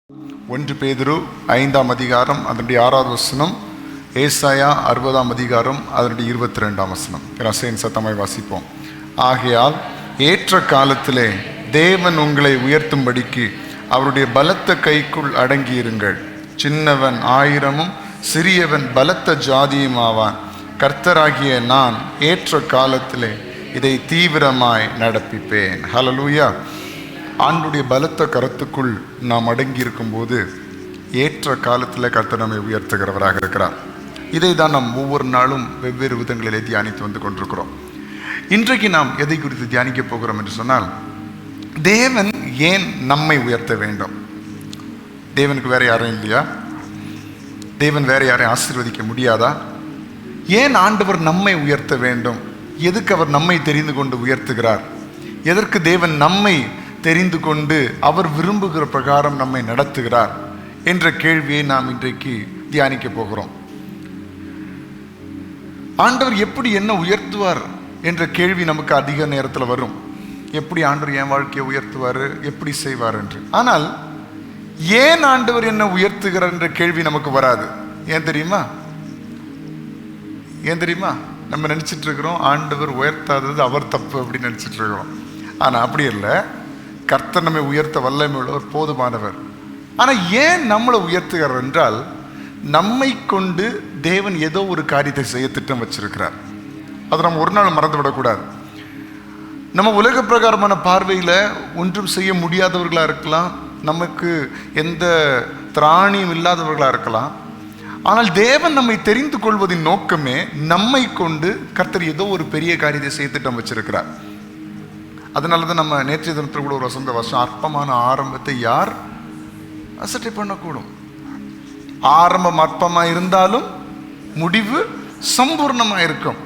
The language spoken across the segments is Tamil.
1 பேதுரு 5ஆம் அதிகாரம் அதனுடைய 6வது வசனம், ஏசாயா 60ஆம் அதிகாரம் அதனுடைய 22ஆம் வசனம். ரசையின் சத்தமாய் வாசிப்போம். ஆகையால் ஏற்ற காலத்திலே தேவன் உங்களை உயர்த்தும்படிக்கு அவருடைய பலத்த கைக்குள் அடங்கியிருங்கள். சின்னவன் 1000 சிறியவன் பலத்த ஜாதியும் ஆவான். கர்த்தராகிய நான் ஏற்ற காலத்திலே இதை தீவிரமாய் நடப்பிப்பேன். ஹல்லேலூயா. ஆண்டுடைய பலத்த கரத்துக்குள் நாம் அடங்கி இருக்கும்போது ஏற்ற காலத்தில் கர்த்தர் நம்மை உயர்த்துகிறவராக இருக்கிறார். இதை தான் நாம் ஒவ்வொரு நாளும் வெவ்வேறு விதங்களிலே தியானித்து வந்து கொண்டிருக்கிறோம். இன்றைக்கு நாம் எதை குறித்து தியானிக்க போகிறோம் என்று சொன்னால், தேவன் ஏன் நம்மை உயர்த்த வேண்டும்? தேவனுக்கு வேற யாரும் இல்லையா? தேவன் வேற யாரையும் ஆசீர்வதிக்க முடியாதா? ஏன் ஆண்டவர் நம்மை உயர்த்த வேண்டும்? எதுக்கு அவர் நம்மை தெரிந்து கொண்டு உயர்த்துகிறார்? எதற்கு தேவன் நம்மை தெரிந்து கொண்டு அவர் விரும்புகிற பிரகாரம் நம்மை நடத்துகிறார் என்ற கேள்வியை நாம் இன்றைக்கு தியானிக்க போகிறோம். ஆண்டவர் எப்படி என்ன உயர்த்துவார் என்ற கேள்வி நமக்கு அதிக நேரத்தில் வரும். எப்படி ஆண்டவர் என் வாழ்க்கையை உயர்த்துவார், எப்படி செய்வார் என்று. ஆனால் ஏன் ஆண்டவர் என்ன உயர்த்துகிறார் என்ற கேள்வி நமக்கு வராது. ஏன் தெரியுமா? நம்ம நினைச்சிட்டு இருக்கிறோம் ஆண்டவர் உயர்த்தாதது அவர் தப்பு அப்படின்னு நினைச்சிட்டு இருக்கிறோம். ஆனா அப்படி இல்லை. கர்த்தர் நம்மை உயர்த்த வல்லமை உள்ளவர், போதுமானவர். ஆனால் ஏன் நம்மளை உயர்த்துகிறார் என்றால், நம்மை கொண்டு தேவன் ஏதோ ஒரு காரியத்தை செய்ய திட்டம் வச்சிருக்கிறார். அதை நம்ம ஒரு நாள் மறந்து விடக்கூடாது. நம்ம உலக பிரகாரமான பார்வையில் ஒன்றும் செய்ய முடியாதவர்களாக இருக்கலாம், நமக்கு எந்த திராணியும் இல்லாதவர்களாக இருக்கலாம். ஆனால் தேவன் நம்மை தெரிந்து கொள்வதின் நோக்கமே நம்மை கொண்டு கர்த்தர் ஏதோ ஒரு பெரிய காரியத்தை செய்ய திட்டம் வச்சிருக்கிறார். அதனால தான் நம்ம நேற்றைய தினத்தில் கூட ஒரு வசந்த வருஷம், அற்பமான ஆரம்பத்தை யார் அசட்டை பண்ணக்கூடும்? ஆரம்பம் அற்பமாக இருந்தாலும் முடிவு சம்பூர்ணமாக இருக்கும்.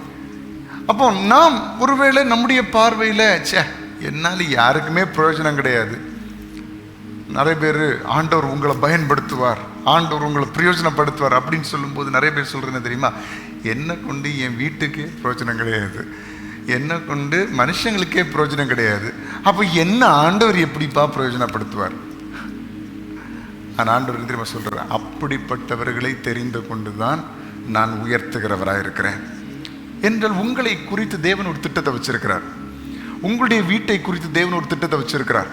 அப்போ நாம் ஒருவேளை நம்முடைய பார்வையில் என்னால் யாருக்குமே பிரயோஜனம் கிடையாது. நிறைய பேர் ஆண்டவர் உங்களை பயன்படுத்துவார், ஆண்டவர் உங்களை பிரயோஜனப்படுத்துவார் அப்படின்னு சொல்லும்போது நிறைய பேர் சொல்கிறேன்னு தெரியுமா, என்னை கொண்டு என் வீட்டுக்கே பிரயோஜனம் கிடையாது, என்னை கொண்டு மனுஷங்களுக்கே பிரயோஜனம் கிடையாது, அப்போ என்ன ஆண்டவர் எப்படிப்பா பிரயோஜனப்படுத்துவார்? நான் ஆண்டவர் தெரியுமா சொல்கிறேன், அப்படிப்பட்டவர்களை தெரிந்து கொண்டு தான் நான் உயர்த்துகிறவராக இருக்கிறேன் என்றால், உங்களை குறித்து தேவன் ஒரு திட்டத்தை வச்சிருக்கிறார். உங்களுடைய வீட்டை குறித்து தேவன் ஒரு திட்டத்தை வச்சிருக்கிறார்.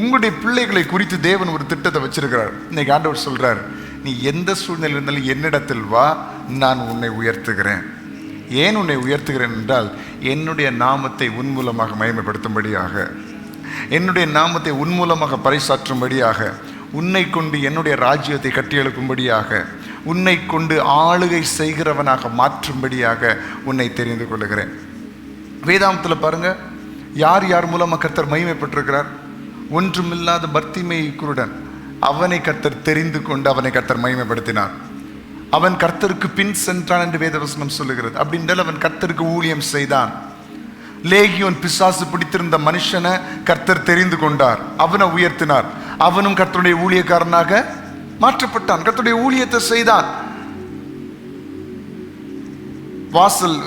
உங்களுடைய பிள்ளைகளை குறித்து தேவன் ஒரு திட்டத்தை வச்சிருக்கிறார். இன்னைக்கு ஆண்டவர் சொல்றார், நீ எந்த சூழ்நிலை இருந்தாலும் என்னிடத்தில் வா, நான் உன்னை உயர்த்துகிறேன். ஏன் உன்னை உயர்த்துகிறேன் என்றால், என்னுடைய நாமத்தை உன் மூலமாக மகிமைப்படுத்தும்படியாக, என்னுடைய நாமத்தை உன் மூலமாக பறைசாற்றும்படியாக, உன்னை கொண்டு என்னுடைய ராஜ்யத்தை கட்டியெழுப்பும்படியாக, உன்னை கொண்டு ஆளுகை செய்கிறவனாக மாற்றும்படியாக உன்னை தெரிந்து கொள்ளுகிறேன். வேதாந்தத்தில் பாருங்க, யார் யார் மூலமாக கர்த்தர் மகிமைப்பட்டிருக்கிறார்? ஒன்றுமில்லாத பர்த்திமேயு குருடன், அவனை கர்த்தர் தெரிந்து கொண்டு அவனை கர்த்தர் மகிமைப்படுத்தினார். அவன் கர்த்தருக்கு பின் சென்றான் என்று வேதவசனம் சொல்லுகிறது. அப்படின்றால் அவன் கர்த்தருக்கு ஊழியம் செய்தான். லேகியோன் பிசாசு பிடித்திருந்த மனுஷனை கர்த்தர் தெரிந்து கொண்டார், அவனை உயர்த்தினார். அவனும் கர்த்தருடைய ஊழியக்காரனாக மாற்றப்பட்டான், கர்த்தருடைய ஊழியத்தை செய்தான். வாசல்,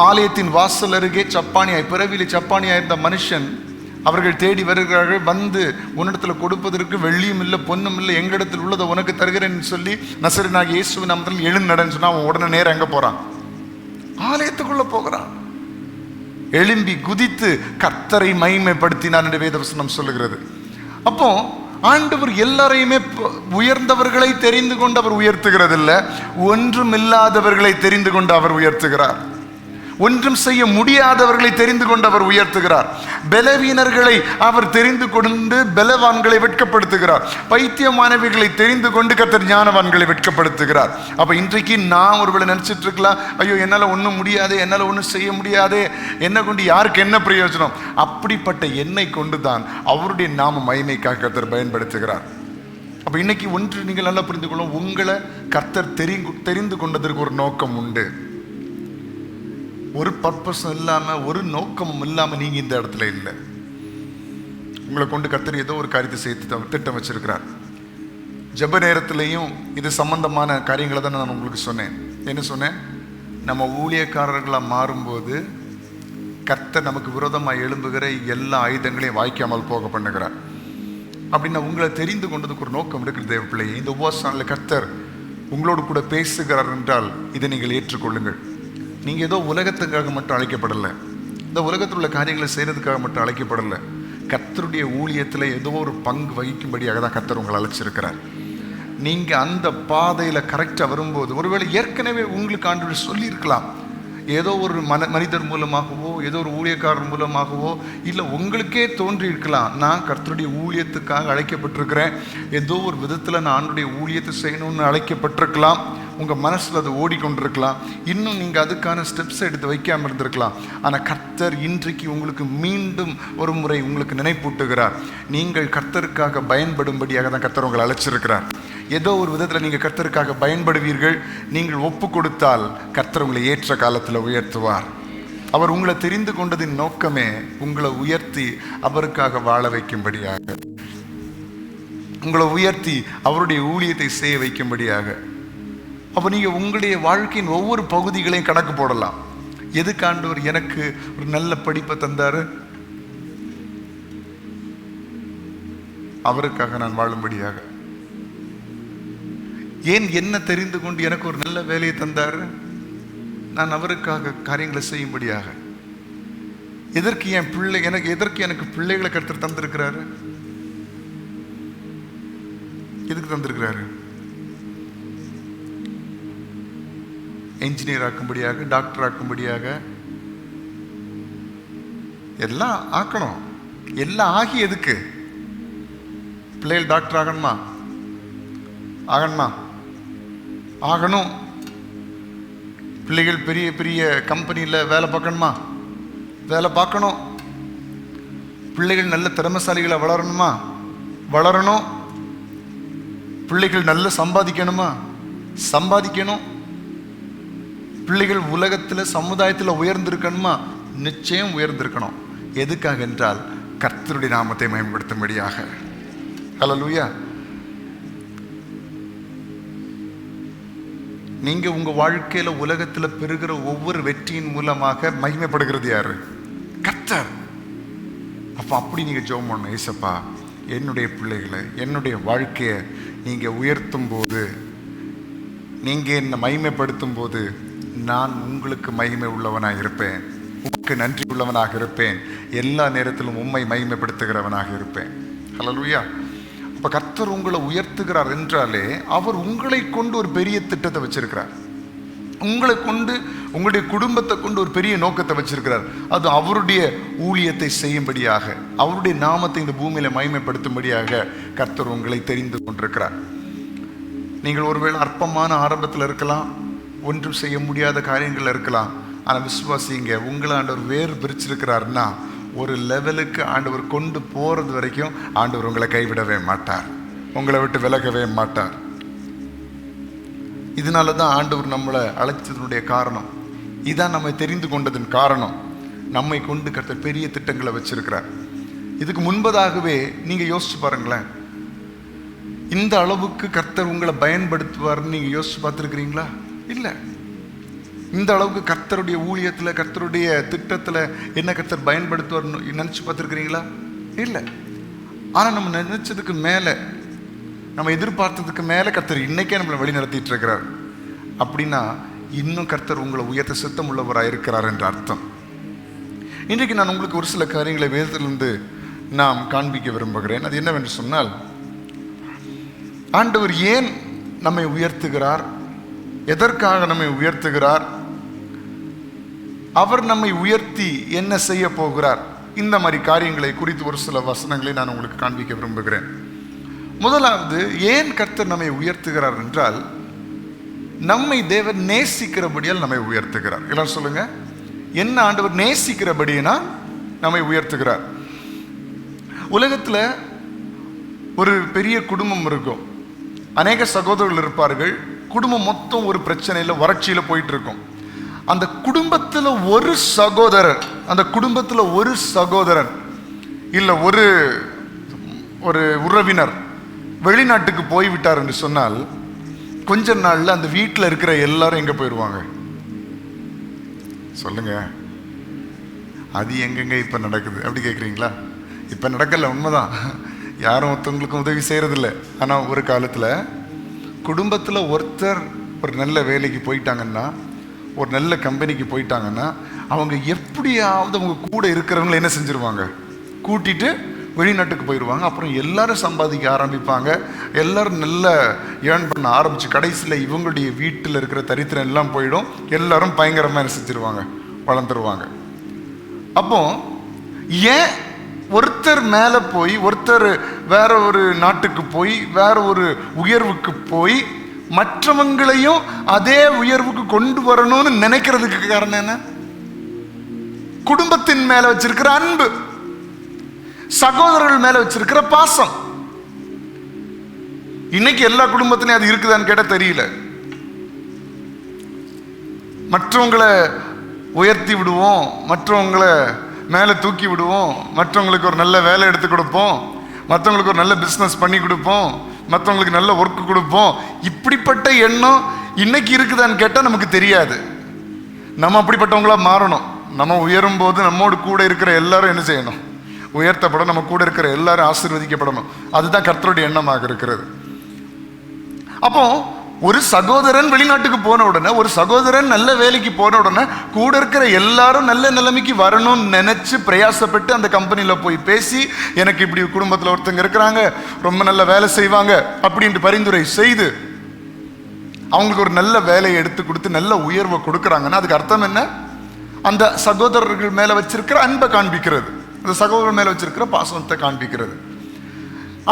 ஆலயத்தின் வாசல் அருகே சப்பானியாய், பிறவிலே சப்பானியாய் இருந்த மனுஷன், அவர்கள் தேடி வருகிறார்கள். வந்து உன்னிடத்தில் கொடுப்பதற்கு வெள்ளியும் இல்லை பொன்னும் இல்லை, எங்களிடத்தில் உள்ளதை உனக்கு தருகிறேன்னு சொல்லி நசரேயனாகிய இயேசுவின் நாமத்தில் எழுந்து நடன்னு சொன்னா, அவன் உடனே நேரம் எங்கே போகிறான்? ஆலயத்துக்குள்ள போகிறான். எழும்பி குதித்து கர்த்தரை மகிமைப்படுத்தினார் என்று வேதவசனம் சொல்லுகிறது. அப்போ ஆண்டவர் எல்லாரையுமே உயர்ந்தவர்களை தெரிந்து கொண்டு அவர் உயர்த்துகிறது இல்லை, ஒன்றும் இல்லாதவர்களை தெரிந்து கொண்டு அவர் உயர்த்துகிறார். ஒன்றும் செய்ய முடியாதவர்களை தெரிந்து கொண்டு அவர் உயர்த்துகிறார். பலவீனர்களை அவர் தெரிந்து கொண்டு பலவான்களை வெட்கப்படுத்துகிறார். பைத்தியமானவர்களை தெரிந்து கொண்டு கர்த்தர் ஞானவான்களை வெட்கப்படுத்துகிறார். அப்ப இன்றைக்கு நான் ஒருவேளை நினைச்சிட்டு இருக்கலாம், ஐயோ என்னால ஒன்றும் முடியாதே, என்னால ஒன்றும் செய்ய முடியாதே, என்னை கொண்டு யாருக்கு என்ன பிரயோஜனம்? அப்படிப்பட்ட என்னை கொண்டுதான் அவருடைய நாம மகிமைக்காக கர்த்தர் பயன்படுத்துகிறார். அப்ப இன்னைக்கு ஒன்று நீங்கள் நல்லா புரிந்து கொள்ளும், உங்களை கர்த்தர் தெரிந்து கொண்டதற்கு ஒரு நோக்கம் உண்டு. ஒரு பர்பஸும் இல்லாமல், ஒரு நோக்கமும் இல்லாமல் நீங்கள் இந்த இடத்துல இல்லை. உங்களை கொண்டு கர்த்தர் ஏதோ ஒரு காரியத்தை செய்து திட்டம் வச்சிருக்கிறார். ஜெப நேரத்திலையும் இது சம்பந்தமான காரியங்களை தான் நான் உங்களுக்கு சொன்னேன். என்ன சொன்னேன்? நம்ம ஊழியக்காரர்களாக மாறும்போது கர்த்தர் நமக்கு விரோதமாக எழும்புகிற எல்லா ஆயுதங்களையும் வாய்க்காமல் போக பண்ணுகிறார். அப்படின்னா உங்களை தெரிந்து கொண்டதுக்கு ஒரு நோக்கம் இருக்குது தேவ பிள்ளையே. இந்த உபவாச நாளில் கர்த்தர் உங்களோடு கூட பேசுகிறார் என்றால் இதை நீங்கள் ஏற்றுக்கொள்ளுங்கள். நீங்கள் ஏதோ உலகத்துக்காக மட்டும் அழைக்கப்படலை, இந்த உலகத்தில் உள்ள காரியங்களை செய்கிறதுக்காக மட்டும் அழைக்கப்படலை. கர்த்தருடைய ஊழியத்தில் ஏதோ ஒரு பங்கு வகிக்கும்படியாக தான் கர்த்தர் உங்களை அழைச்சிருக்கிறார். நீங்கள் அந்த பாதையில் கரெக்டாக வரும்போது, ஒருவேளை ஏற்கனவே உங்களுக்கு ஆண்டவர் சொல்லியிருக்கலாம், ஏதோ ஒரு மனிதர் மூலமாகவோ ஏதோ ஒரு ஊழியக்காரர் மூலமாகவோ இல்லை உங்களுக்கே தோன்றி இருக்கலாம், நான் கர்த்தருடைய ஊழியத்துக்காக அழைக்கப்பட்டிருக்கிறேன், ஏதோ ஒரு விதத்தில் நான் ஆண்டுடைய ஊழியத்தை செய்யணும்னு அழைக்கப்பட்டிருக்கலாம். உங்கள் மனசில் அது ஓடிக்கொண்டிருக்கலாம், இன்னும் நீங்கள் அதுக்கான ஸ்டெப்ஸை எடுத்து வைக்காமல் இருந்திருக்கலாம். ஆனால் கர்த்தர் இன்றைக்கு உங்களுக்கு மீண்டும் ஒரு முறை உங்களுக்கு நினைப்பூட்டுகிறார். நீங்கள் கர்த்தருக்காக பயன்படும்படியாக தான் கர்த்தர் உங்களை அழைச்சிருக்கிறார். ஏதோ ஒரு விதத்தில் நீங்கள் கர்த்தருக்காக பயன்படுவீர்கள். நீங்கள் ஒப்பு கொடுத்தால் கர்த்தர் உங்களை ஏற்ற காலத்தில் உயர்த்துவார். அவர் உங்களை தெரிந்து கொண்டதின் நோக்கமே உங்களை உயர்த்தி அவருக்காக வாழ வைக்கும்படியாக, உங்களை உயர்த்தி அவருடைய ஊழியத்தை செய்ய வைக்கும்படியாக. அப்போ நீங்கள் உங்களுடைய வாழ்க்கையின் ஒவ்வொரு பகுதிகளையும் கணக்கு போடலாம். எதுக்கு ஆண்டவர் எனக்கு ஒரு நல்ல படிப்பை தந்தார்? அவருக்காக நான் வாழும்படியாக. ஏன் என்ன தெரிந்து கொண்டு எனக்கு ஒரு நல்ல வேலையை தந்தார்? நான் அவருக்காக காரியங்களை செய்யும்படியாக. எதற்கு எனக்கு பிள்ளைகளை கர்த்தர் தந்திருக்கிறாரு? எதுக்கு தந்திருக்கிறாரு? என்ஜினியர் ஆக்கும்படியாக, டாக்டர் ஆக்கும்படியாக, எல்லாம் ஆக்கணும். எல்லாம் ஆகி எதுக்கு? பிள்ளைகள் டாக்டர் ஆகணுமா? ஆகணும். பிள்ளைகள் பெரிய பெரிய கம்பெனியில் வேலை பார்க்கணும். பிள்ளைகள் நல்ல திறமைசாலிகளை வளரணும். பிள்ளைகள் நல்ல சம்பாதிக்கணும். பிள்ளைகள் உலகத்தில் சமுதாயத்தில் உயர்ந்திருக்கணுமா? நிச்சயம் உயர்ந்திருக்கணும். எதுக்காக என்றால் கர்த்தருடைய நாமத்தை மேம்படுத்தும்படியாக. ஹல்லேலூயா. நீங்க உங்க வாழ்க்கையில உலகத்தில் பெறுகிற ஒவ்வொரு வெற்றியின் மூலமாக மகிமைப்படுகிறது யாரு? கர்த்தர். அப்ப அப்படி நீங்க ஜெபம் பண்ணணும். ஏசப்பா, என்னுடைய பிள்ளைகளை, என்னுடைய வாழ்க்கையை நீங்க உயர்த்தும் போது, நீங்க என்னை மகிமைப்படுத்தும் போது நான் உங்களுக்கு மகிமை உள்ளவனாக இருப்பேன், உங்களுக்கு நன்றி உள்ளவனாக இருப்பேன், எல்லா நேரத்திலும் உம்மை மகிமைப்படுத்துகிறவனாக இருப்பேன். ஹல்லேலூயா. அப்ப கர்த்தர் உங்களை உயர்த்துகிறார் என்றாலே அவர் உங்களை கொண்டு ஒரு பெரிய திட்டத்தை வச்சிருக்கிறார். உங்களை கொண்டு, உங்களுடைய குடும்பத்தை கொண்டு ஒரு பெரிய நோக்கத்தை வச்சிருக்கிறார். அது அவருடைய ஊழியத்தை செய்யும்படியாக, அவருடைய நாமத்தை இந்த பூமியில மகிமைப்படுத்தும்படியாக கர்த்தர் உங்களை தெரிந்து கொண்டிருக்கிறார். நீங்கள் ஒருவேளை அற்பமான ஆரம்பத்தில் இருக்கலாம், ஒன்றும் செய்ய முடியாத காரியங்கள் இருக்கலாம். ஆனால் விசுவாசிங்க, உங்களை ஆண்டவர் வேறு பிரிச்சிருக்கிறாருன்னா ஒரு லெவலுக்கு ஆண்டவர் கொண்டு போகிறது வரைக்கும் ஆண்டவர் உங்களை கைவிடவே மாட்டார், உங்களை விட்டு விலகவே மாட்டார். இதனால தான் ஆண்டவர் நம்மளை அழைச்சதனுடைய காரணம், இதான் நம்ம தெரிந்து கொண்டதன் காரணம். நம்மை கொண்டு கர்த்தர் பெரிய திட்டங்களை வச்சிருக்கிறார். இதுக்கு முன்பதாகவே நீங்கள் யோசிச்சு பாருங்களேன், இந்த அளவுக்கு கர்த்தர் உங்களை பயன்படுத்துவார்னு நீங்கள் யோசிச்சு பார்த்துருக்கிறீங்களா? இல்லை. இந்த அளவுக்கு கர்த்தருடைய ஊழியத்தில், கர்த்தருடைய திட்டத்தில் என்ன கர்த்தர் பயன்படுத்துவார்னு நினச்சி பார்த்துருக்கிறீங்களா? இல்லை. ஆனால் நம்ம நினச்சதுக்கு மேலே, நம்ம எதிர்பார்த்ததுக்கு மேலே கர்த்தர் இன்னைக்கே நம்மளை வழி நடத்திட்டு இருக்கிறார். அப்படின்னா இன்னும் கர்த்தர் உங்களை உயர்த்த சித்தம் உள்ளவராக இருக்கிறார் என்ற அர்த்தம். இன்றைக்கு நான் உங்களுக்கு ஒரு சில காரியங்களை வேதத்திலிருந்து நாம் காண்பிக்க விரும்புகிறேன். அது என்னவென்று சொன்னால், ஆண்டவர் ஏன் நம்மை உயர்த்துகிறார், எதற்காக நம்மை உயர்த்துகிறார், அவர் நம்மை உயர்த்தி என்ன செய்ய போகிறார், இந்த மாதிரி காரியங்களை குறித்து ஒரு சில வசனங்களை நான் உங்களுக்கு காண்பிக்க விரும்புகிறேன். முதலாவது, ஏன் கர்த்தர் நம்மை உயர்த்துகிறார் என்றால், நம்மை தேவன் நேசிக்கிறபடியால் நம்மை உயர்த்துகிறார். எல்லாரும் சொல்லுங்க, என்ன ஆண்டவர் நேசிக்கிறபடினா நம்மை உயர்த்துகிறார். உலகத்தில் ஒரு பெரிய குடும்பம் இருக்கும், அநேக சகோதரர்கள் இருப்பார்கள், குடும்பம் மொத்தம் ஒரு பிரச்சனையில் வறட்சியில் போயிட்டு இருக்கும். அந்த குடும்பத்தில் ஒரு சகோதரர், அந்த குடும்பத்தில் ஒரு சகோதரன் இல்லை ஒரு உறவினர் வெளிநாட்டுக்கு போய்விட்டார் என்று சொன்னால், கொஞ்ச நாளில் அந்த வீட்டில் இருக்கிற எல்லாரும் எங்கே போயிடுவாங்க? சொல்லுங்க. அது எங்கெங்க இப்போ நடக்குது? அப்படி கேட்குறீங்களா? இப்போ நடக்கல, உண்மைதான். யாரும் ஒருத்தவங்களுக்கும் உதவி செய்யறதில்ல. ஆனால் ஒரு காலத்தில் குடும்பத்தில் ஒருத்தர் ஒரு நல்ல வேலைக்கு போயிட்டாங்கன்னா, ஒரு நல்ல கம்பெனிக்கு போயிட்டாங்கன்னா, அவங்க எப்படியாவது அவங்க கூட இருக்கிறவங்களை என்ன செஞ்சிருவாங்க, கூட்டிட்டு வெளிநாட்டுக்கு போயிடுவாங்க. அப்புறம் எல்லாரும் சம்பாதிக்க ஆரம்பிப்பாங்க, எல்லாரும் நல்ல ஏர்ன் பண்ண ஆரம்பிச்சு கடைசியில் இவங்களுடைய வீட்டில் இருக்கிற தரித்திரம் எல்லாம் போயிடும். எல்லாரும் பயங்கரமாக என்ன செஞ்சிருவாங்க, வளர்ந்துருவாங்க. அப்போ ஏன் ஒருத்தர் மேலே போய் ஒருத்தர் வேற ஒரு நாட்டுக்கு போய் வேற ஒரு உயர்வுக்கு போய் மற்றவங்களையும் அதே உயர்வுக்கு கொண்டு வரணும்னு நினைக்கிறதுக்கு காரணம் என்ன? குடும்பத்தின் மேல வச்சிருக்கிற அன்பு, சகோதரர்கள் மேல வச்சிருக்கிற பாசம். இன்னைக்கு எல்லா குடும்பத்திலையும் அது இருக்குதான்னு கேட்ட தெரியல. மற்றவங்களை உயர்த்தி விடுவோம், மற்றவங்களை மேலே தூக்கி விடுவோம், மற்றவங்களுக்கு ஒரு நல்ல வேலை எடுத்து கொடுப்போம், மற்றவங்களுக்கு ஒரு நல்ல பிஸ்னஸ் பண்ணி கொடுப்போம், மற்றவங்களுக்கு நல்ல ஒர்க்கு கொடுப்போம். இப்படிப்பட்ட எண்ணம் இன்னைக்கு இருக்குதான்னு கேட்டால் நமக்கு தெரியாது. நம்ம அப்படிப்பட்டவங்களா மாறணும். நம்ம உயரும் போது நம்மோடு கூட இருக்கிற எல்லாரும் என்ன செய்யணும், உயர்த்தப்பட, நம்ம கூட இருக்கிற எல்லாரும் ஆசீர்வதிக்கப்படணும். அதுதான் கர்த்தருடைய எண்ணமாக இருக்கிறது. அப்போ ஒரு சகோதரன் வெளிநாட்டுக்கு போன உடனே, ஒரு சகோதரன் நல்ல வேலைக்கு போன உடனே கூட இருக்கிற எல்லாரும் நல்ல நிலைமைக்கு வரணும்னு நினைச்சு பிரயாசப்பட்டு அந்த கம்பெனியில் போய் பேசி, எனக்கு இப்படி குடும்பத்தில் ஒருத்தங்க இருக்கிறாங்க, ரொம்ப நல்ல வேலை செய்வாங்க அப்படின்ட்டு பரிந்துரை செய்து அவங்களுக்கு ஒரு நல்ல வேலையை எடுத்து கொடுத்து நல்ல உயர்வை கொடுக்குறாங்கன்னா அதுக்கு அர்த்தம் என்ன? அந்த சகோதரர்கள் மேலே வச்சிருக்கிற அன்பை காண்பிக்கிறது, அந்த சகோதரர் மேலே வச்சிருக்கிற பாசத்தை காண்பிக்கிறது.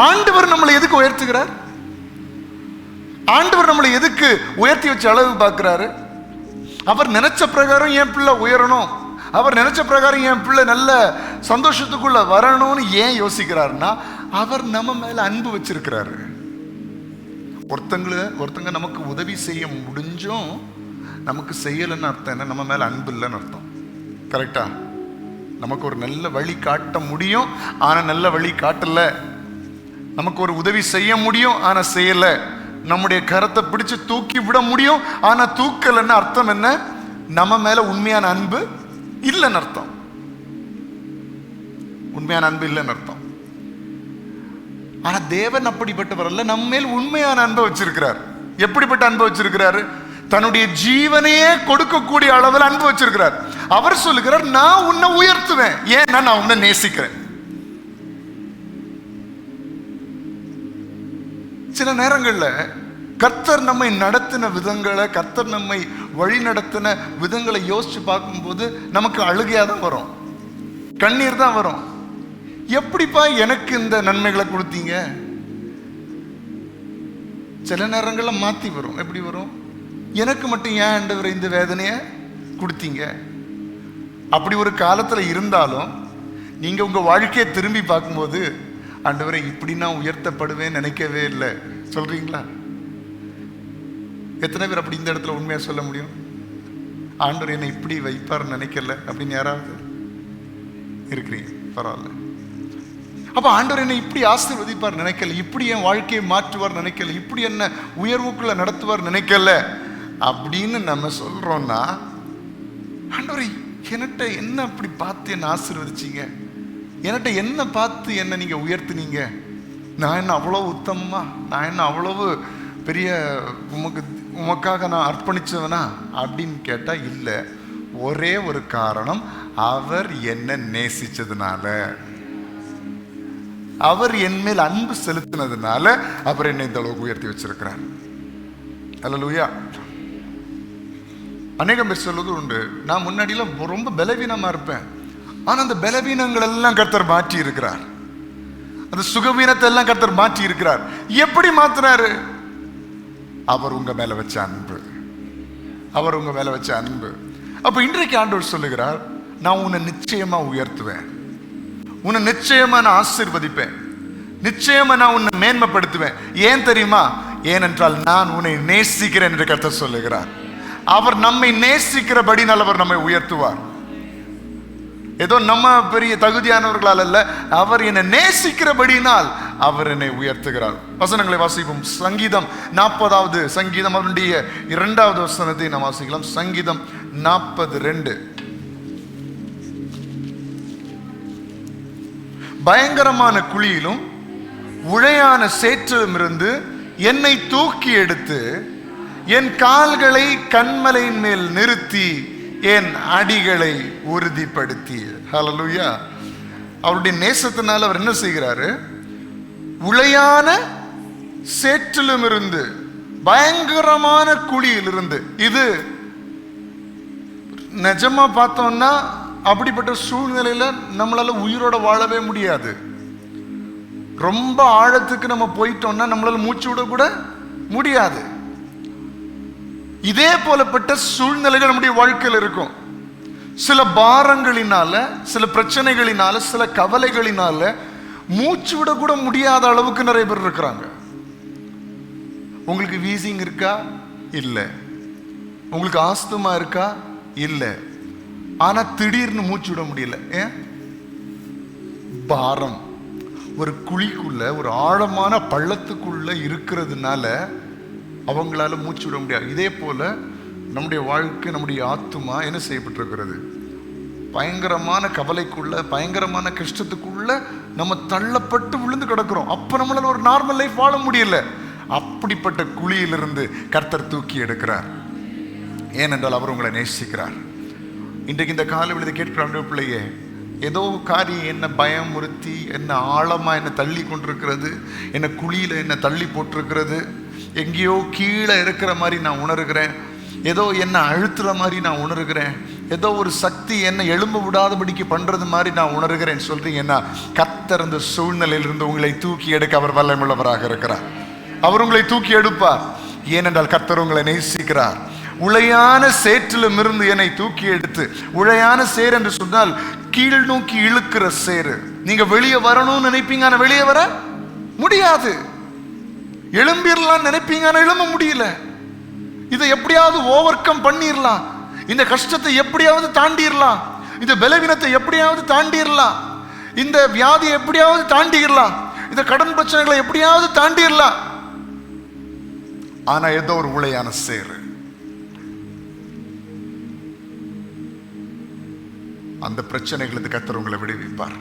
ஆண்டவர் நம்மளை எதுக்கு உயர்த்துகிறார்? ஆண்டவர் நம்மளை எதுக்கு உயர்த்தி வச்சு அளவு பார்க்கிறாரு? அவர் நினைச்ச பிரகாரம் என் பிள்ளை உயரணும், அவர் நினைச்ச பிரகாரம் என் பிள்ளை நல்ல சந்தோஷத்துக்குள்ள வரணும்னு ஏன் யோசிக்கிறாருன்னா, அவர் நம்ம மேல அன்பு வச்சிருக்கிறாரு. ஒருத்தங்க நமக்கு உதவி செய்ய முடிஞ்சும் நமக்கு செய்யலைன்னு அர்த்தம் என்ன? நம்ம மேல அன்பு இல்லைன்னு அர்த்தம். கரெக்டா? நமக்கு ஒரு நல்ல வழி காட்ட முடியும், ஆனா நல்ல வழி காட்டல. நமக்கு ஒரு உதவி செய்ய முடியும், ஆனா செய்யல. நம்முடைய கரத்தை பிடிச்சு தூக்கி விட முடியும், ஆனா தூக்கலன்னு அர்த்தம் என்ன? நம்ம மேல உண்மையான அன்பு இல்லைன்னு அர்த்தம். உண்மையான அன்பு இல்லைன்னு அர்த்தம். ஆனா தேவன் அப்படிப்பட்டவர் அல்ல, நம்ம மேல் உண்மையான அன்பை வச்சிருக்கிறார். எப்படிப்பட்ட அன்பை வச்சிருக்கிறாரு? தன்னுடைய ஜீவனையே கொடுக்கக்கூடிய அளவில் அன்பு வச்சிருக்கிறார். அவர் சொல்லுகிறார், நான் உன்னை உயர்த்துவேன். ஏன்னா நான் உன்னை நேசிக்கிறேன். சில நேரங்கள்ல கர்த்தர் நம்மை நடத்தின விதங்களை, கர்த்தர் நம்மை வழி நடத்தின விதங்களை யோசிச்சு பார்க்கும்போது நமக்கு அழுகையா தான் வரும், கண்ணீர் தான் வரும். எப்படிப்பா எனக்கு இந்த நன்மைகளை கொடுத்தீங்க? சில நேரங்கள்ல மாத்தி வரும். எப்படி வரும்? எனக்கு மட்டும் ஏன் ஆண்டவரே இந்த வேதனையை கொடுத்தீங்க? அப்படி ஒரு காலத்துல இருந்தாலும் நீங்க உங்க வாழ்க்கையை திரும்பி பார்க்கும்போது, ஆண்டவரே இப்படி நான் உயர்த்தப்படுவேன் நினைக்கவே இல்லை சொல்றீங்களா? எத்தனை பேர் அப்படி இந்த இடத்துல உண்மையா சொல்ல முடியும்? ஆண்டவர் என்னை இப்படி வைப்பார் நினைக்கல அப்படின்னு யாராவது இருக்கிறீங்க? பரவாயில்ல. அப்ப ஆண்டவர் என்னை இப்படி ஆசீர்வதிப்பார் நினைக்கல, இப்படி என் வாழ்க்கையை மாற்றுவார் நினைக்கல, இப்படி என்ன உயர்வுக்குள்ள நடத்துவார் நினைக்கல அப்படின்னு நம்ம சொல்றோம்னா, ஆண்டவரே என்கிட்ட என்ன அப்படி பார்த்து என்ன ஆசீர்வதிச்சீங்க, என்கிட்ட என்ன பார்த்து என்ன நீங்க உயர்த்தினீங்க, நான் என்ன அவ்வளவு உத்தமமா, நான் என்ன அவ்வளவு பெரிய உமக்காக நான் அர்ப்பணிச்சவனா அப்படின்னு கேட்டா இல்லை. ஒரே ஒரு காரணம், அவர் என்ன நேசிச்சதுனால, அவர் என் மேல் அன்பு செலுத்தினதுனால அவர் என்னை இந்த அளவுக்கு உயர்த்தி வச்சிருக்கிறார். அல்லேலூயா. அநேகம் பேர் சொல்வது உண்டு, நான் முன்னாடிலாம் ரொம்ப பலவீனமா இருப்பேன், ஆனா அந்த பலவீனங்கள் எல்லாம் கர்த்தர் மாற்றி இருக்கிறார், அந்த சுகவீனத்தை எல்லாம் கர்த்தர் மாற்றி இருக்கிறார். எப்படி மாத்தினாரு? அவர் உங்க மேல வச்ச அன்பு, அவர் உங்க மேல வச்ச அன்பு. அப்ப இன்றைக்கு ஆண்டவர் சொல்லுகிறார், நான் உன்னை நிச்சயமா உயர்த்துவேன், உன்னை நிச்சயமா நான் ஆசீர்வதிப்பேன், நிச்சயமா நான் உன்னை மேன்மைப்படுத்துவேன். ஏன் தெரியுமா? ஏனென்றால் நான் உன்னை நேசிக்கிறேன் என்று கர்த்தர் சொல்லுகிறார். அவர் நம்மை நேசிக்கிறபடினால் அவர் நம்மை உயர்த்துவார். ஏதோ நம்ம பெரிய தகுதியானவர்களால் அல்ல, அவர் என்னை நேசிக்கிறபடினால் அவர் என்னை உயர்த்துகிறார். வசனங்களை வாசிப்போம். சங்கீதம் 40வது சங்கீதம் அவருடைய 2வது வசனத்தை நாம் வாசிக்கலாம். சங்கீதம் 42. பயங்கரமான குழியிலும் உளையான சேற்றிலுமிருந்து என்னை தூக்கி எடுத்து என் கால்களை கன்மலையின் மேல் நிறுத்தி என் அடிகளை உறுதிப்படுத்தி. ஹல்லேலூயா. அவருடைய நேசத்தினால் அவர் என்ன செய்கிறாரு? உளையான சேற்றிலும் இருந்து, பயங்கரமான குழியிலிருந்து, இது நிஜமா பார்த்தோம்னா அப்படிப்பட்ட சூழ்நிலையில நம்மளால உயிரோட வாழவே முடியாது. ரொம்ப ஆழத்துக்கு நம்ம போயிட்டோம்னா நம்மளால மூச்சு விட கூட முடியாது. இதே போலப்பட்ட சூழ்நிலைகள் நம்முடைய வாழ்க்கையில் இருக்கும். சில பாரங்களினால, சில பிரச்சனைகளினால, சில கவலைகளினால மூச்சு விட கூட முடியாத அளவுக்கு நிறைய பேர் இருக்கிறாங்க. உங்களுக்கு வீசிங் இருக்கா? இல்லை. உங்களுக்கு ஆஸ்துமா இருக்கா? இல்லை. ஆனா திடீர்னு மூச்சு விட முடியல. ஏன்? பாரம். ஒரு குழிக்குள்ள, ஒரு ஆழமான பள்ளத்துக்குள்ள இருக்கிறதுனால அவங்களால மூச்சு விட முடியாது. இதே போல நம்முடைய வாழ்க்கை, நம்முடைய ஆத்துமா என்ன செய்யப்பட்டிருக்கிறது? பயங்கரமான கவலைக்குள்ள, பயங்கரமான கஷ்டத்துக்குள்ள நம்ம தள்ளப்பட்டு விழுந்து கிடக்கிறோம். அப்ப நம்மளால ஒரு நார்மல் லைஃப் வாழ முடியல. அப்படிப்பட்ட குழியிலிருந்து கர்த்தர் தூக்கி எடுக்கிறார். ஏனென்றால் அவர் உங்களை நேசிக்கிறார். இன்றைக்கு இந்த காலையில் கேட்கிற பிள்ளையே, ஏதோ காரியம் என்ன பயமுறுத்தி, என்ன ஆழமா என்ன தள்ளி கொண்டிருக்கிறது, என்ன குழியில என்ன தள்ளி போட்டிருக்கிறது, எங்கேயோ கீழே இருக்கிற மாதிரி நான் உணர்கிறேன், ஏதோ என்ன அழுத்துற மாதிரி நான் உணர்கிறேன், ஏதோ ஒரு சக்தி என்ன எழும்ப விடாதபடிக்கு பண்றது மாதிரி நான் உணர்கிறேன் சொல்றீங்கன்னா, கர்த்தர் அந்த சூழ்நிலையிலிருந்து உங்களை தூக்கி எடுக்க அவர் வல்லமையுள்ளவராக இருக்கிறார். அவர் உங்களை தூக்கி எடுப்பார். ஏனென்றால் கர்த்தர் உங்களை நேசிக்கிறார். உளையான சேற்றிலும் இருந்து என்னை தூக்கி எடுத்து, உளையான சேர் என்று சொன்னால் கீழ் நோக்கி இழுக்கிற சேரு. நீங்க வெளியே வரணும்னு நினைப்பீங்க, ஆனா வெளியே வர முடியாது. எழும்பிடலாம் நினைப்பீங்க, ஆனா எழும்ப முடியல. இதை எப்படியாவது ஓவர் கம் பண்ணிடலாம், இந்த கஷ்டத்தை எப்படியாவது தாண்டிடலாம், இந்த பலவீனத்தை எப்படியாவது தாண்டிடலாம், இந்த வியாதியை எப்படியாவது தாண்டிடலாம், இந்த கடன் பிரச்சனைகளை எப்படியாவது தாண்டிடலாம். ஆனா ஏதோ ஒரு உளையான சேரு. அந்த பிரச்சனைகளுக்கு கர்த்தர் உங்களை விடுவிப்பார்.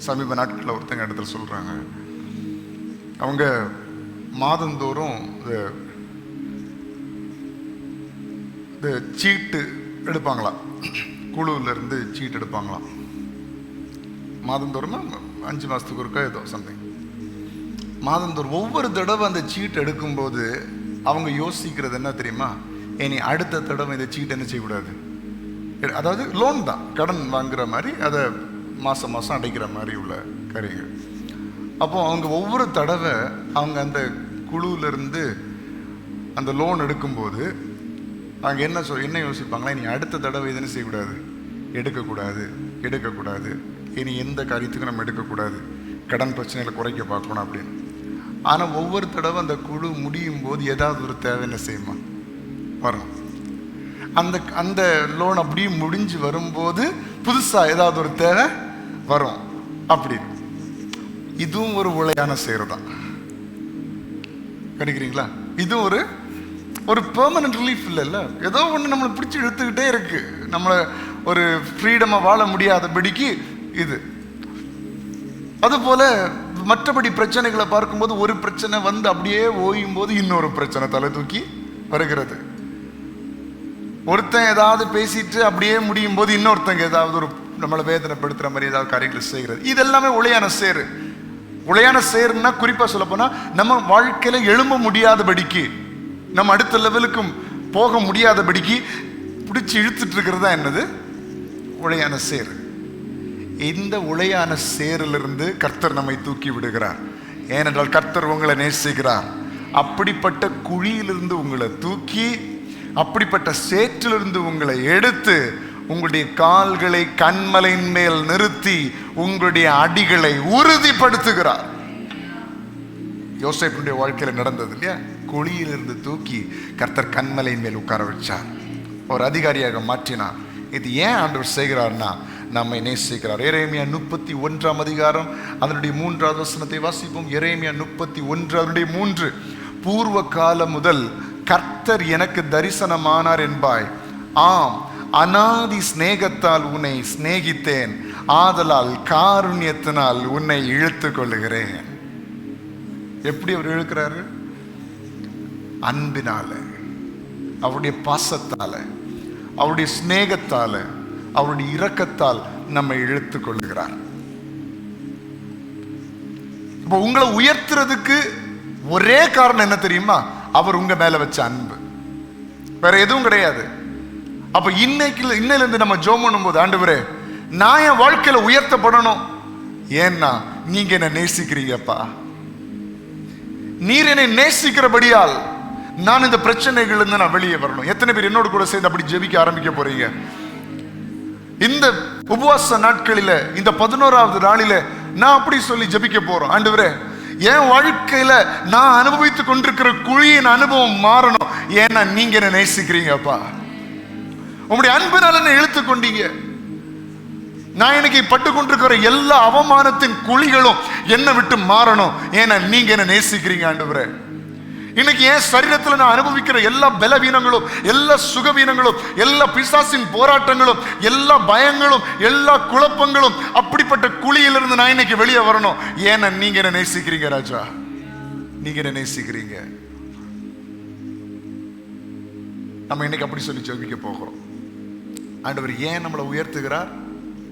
சமீப நாட்களில் ஒருத்தங்க இடத்துல சொல்றாங்க, அவங்க மாதந்தோறும் இந்த சீட்டு எடுப்பாங்களாம், குழுவில் இருந்து சீட்டு எடுப்பாங்களாம். மாதந்தோறும் 5 மாதத்துக்கு ஒருக்கா ஏதோ சம்திங். மாதந்தோறும் ஒவ்வொரு தடவை அந்த சீட்டு எடுக்கும்போது அவங்க யோசிக்கிறது என்ன தெரியுமா? இனி அடுத்த தடவை இந்த சீட்டு என்ன செய்யக்கூடாது, அதாவது லோன் தான், கடன் வாங்குற மாதிரி, அதை மாதம் மாதம் அடைக்கிற மாதிரி உள்ள காரியங்கள். அப்போ அவங்க ஒவ்வொரு தடவை அவங்க அந்த குழுவிலிருந்து அந்த லோன் எடுக்கும்போது அவங்க என்ன யோசிப்பாங்களா, இனி அடுத்த தடவை இது என்ன செய்யக்கூடாது, எடுக்கக்கூடாது, இனி எந்த காரியத்துக்கும் நம்ம எடுக்கக்கூடாது, கடன் பிரச்சனைகளை குறைக்க பார்க்கணும் அப்படின்னு. ஆனால் ஒவ்வொரு தடவை அந்த குழு முடியும் போது ஏதாவது ஒரு தேவை என்ன செய்யுமா வரும். அந்த லோன் அப்படியே முடிஞ்சு வரும்போது புதுசாக ஏதாவது ஒரு தேவை வரும். அப்படி இதுவும் ஒரு உளையான சேரு தான். கிடைக்கிறீங்களா? இதுவும் ஒரு பெர்மனன்ட் ரிலீஃப் இல்லைல்ல. ஏதோ ஒன்று நம்மளை பிடிச்சி இழுத்துக்கிட்டே இருக்கு, நம்மளை ஒரு ஃப்ரீடமாக வாழ முடியாதபடிக்கு இது. அதுபோல மற்றபடி பிரச்சனைகளை பார்க்கும்போது ஒரு பிரச்சனை வந்து அப்படியே ஓயும் போது இன்னொரு பிரச்சனை தலை தூக்கி வருகிறது. ஒருத்தன் ஏதாவது பேசிட்டு அப்படியே முடியும் போது இன்னொருத்தங்க ஏதாவது ஒரு நம்மளை வேதனைப்படுத்துற மாதிரி ஏதாவது காரியங்களை செய்கிறது. இது எல்லாமே உளையான சேரு. உளையான சேருன்னா குறிப்பா சொல்ல போனா நம்ம வாழ்க்கையில எழும்ப முடியாதபடிக்கு, நம்ம அடுத்த லெவலுக்கும் போக முடியாதபடிக்கு பிடிச்சி இழுத்துட்டு இருக்கிறது தான் என்னது, உளையான சேரு. இந்த உளையான சேரிலிருந்து கர்த்தர் நம்மை தூக்கி விடுகிறார். ஏனென்றால் கர்த்தர் உங்களை நேசிக்கிறார். அப்படிப்பட்ட குழியிலிருந்து உங்களை தூக்கி, அப்படிப்பட்ட சேற்றிலிருந்து உங்களை எடுத்து, உங்களுடைய கால்களை கன்மலையின் மேல் நிறுத்தி உங்களுடைய அடிகளை உறுதிப்படுத்துகிறார். யோசேப்புடைய வாழ்க்கையில நடந்தது இல்லையா? குழியிலிருந்து தூக்கி கர்த்தர் கன்மலையின் மேல் உட்கார வச்சார், ஒரு அதிகாரியாக மாற்றினார். இது ஏன் ஆண்டவர் செய்கிறார்னா நம்மை நேசிக்கிறார். எரேமியா 31 அதிகாரம் அதனுடைய 3வது வசனத்தை வாசிப்போம். எரேமியா 31 அதனுடைய 3. பூர்வ காலம் முதல் கர்த்தர் எனக்கு தரிசனமானார் என்பாய். ஆம், அநாதி சிநேகத்தால் உன்னை சிநேகித்தேன், ஆதலால் காருண்யத்தினால் உன்னை இழுத்து கொள்ளுகிறேன். எப்படி அவர் இழுக்கிறாரு? அன்பினால, அவருடைய பாசத்தால, அவருடைய சிநேகத்தால, அவருடைய இரக்கத்தால் நம்மை இழுத்து கொள்ளுகிறார். இப்போ உங்களை உயர்த்துறதுக்கு ஒரே காரணம் என்ன தெரியுமா? அவர் உங்க மேல வச்ச அன்பு, வேற எதுவும் கிடையாது. அப்ப இன்னையில இருந்து நம்ம ஜெபம் பண்ணும்போது, ஆண்டவரே நான் என் வாழ்க்கையில உயர்த்தப்படணும், ஏன்னா நீங்க என்ன நேசிக்கிறீங்கப்பா, நீர் என்னை நேசிக்கிறபடியால் நான் இந்த பிரச்சனைகள் இருந்து நான் வெளியே வரணும். எத்தனை பேர் என்னோட கூட சேர்ந்து அப்படி ஜெபிக்க ஆரம்பிக்க போறீங்க? இந்த உபவாச நாட்களில, இந்த 11வது நாளில நான் அப்படி சொல்லி ஜெபிக்க போறோம். ஆண்டவரே என் வாழ்க்கையில நான் அனுபவித்துக் கொண்டிருக்கிற குழியின் அனுபவம் மாறணும், ஏன்னா நீங்க என்ன நேசிக்கிறீங்கப்பா, உங்களுடைய அன்பினால என்ன இழுத்து கொண்டீங்க. நான் இன்னைக்கு பட்டு கொண்டிருக்கிற எல்லா அவமானத்தின் குழிகளும் என்னை விட்டு மாறணும், ஏன்னா நீங்க என்ன நேசிக்கிறீங்க ஆண்டவரே. இன்னைக்கு என் சரீரத்தில் நான் அனுபவிக்கிற எல்லா பலவீனங்களும், எல்லா சுகவீனங்களும், எல்லா பிசாசின் போராட்டங்களும், எல்லா பயங்களும், எல்லா குழப்பங்களும், அப்படிப்பட்ட குழியிலிருந்து நான் இன்னைக்கு வெளியே வரணும், ஏன்னா நீங்க என்ன நேசிக்கிறீங்க ராஜா, நீங்க என்ன நேசிக்கிறீங்க. நம்ம இன்னைக்கு அப்படி சொல்லி ஜெபிக்க போகிறோம். ஆண்டவர் ஏன் நம்மளை உயர்த்துகிறார்?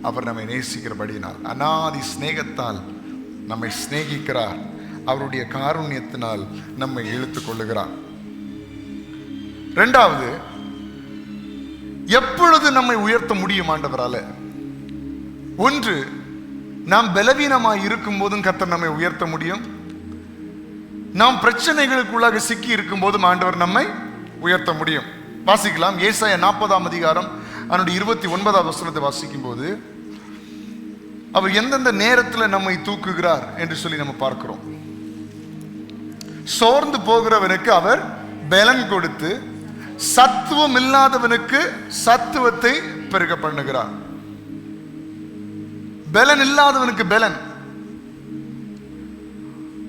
அவர் நம்மை நேசிக்கிறபடியினால், அநாதி சிநேகத்தால் நம்மை சிநேகிக்கிறார், அவருடைய காருண்யத்தினால் நம்மை இழுத்துக் கொள்ளுகிறார். இரண்டாவது, எப்பொழுது நம்மை உயர்த்த முடியும் ஆண்டவரால? ஒன்று, நாம் பலவீனமாய் இருக்கும் போதும் கர்த்தர் நம்மை உயர்த்த முடியும். நாம் பிரச்சனைகளுக்குள்ளாக சிக்கி இருக்கும் போதும் ஆண்டவர் நம்மை உயர்த்த முடியும். வாசிக்கலாம், ஏசாயா 40ஆம் அதிகாரம் அவனுடைய 29வது வசனத்தை வாசிக்கும் போது, அவர் எந்தெந்த நேரத்தில் நம்மை தூக்குகிறார் என்று சொல்லி நம்ம பார்க்கிறோம். சோர்ந்து போகிறவனுக்கு அவர் பலன் கொடுத்து, சத்துவம் இல்லாதவனுக்கு சத்துவத்தை பெருக பண்ணுகிறார். பலன் இல்லாதவனுக்கு பலன்.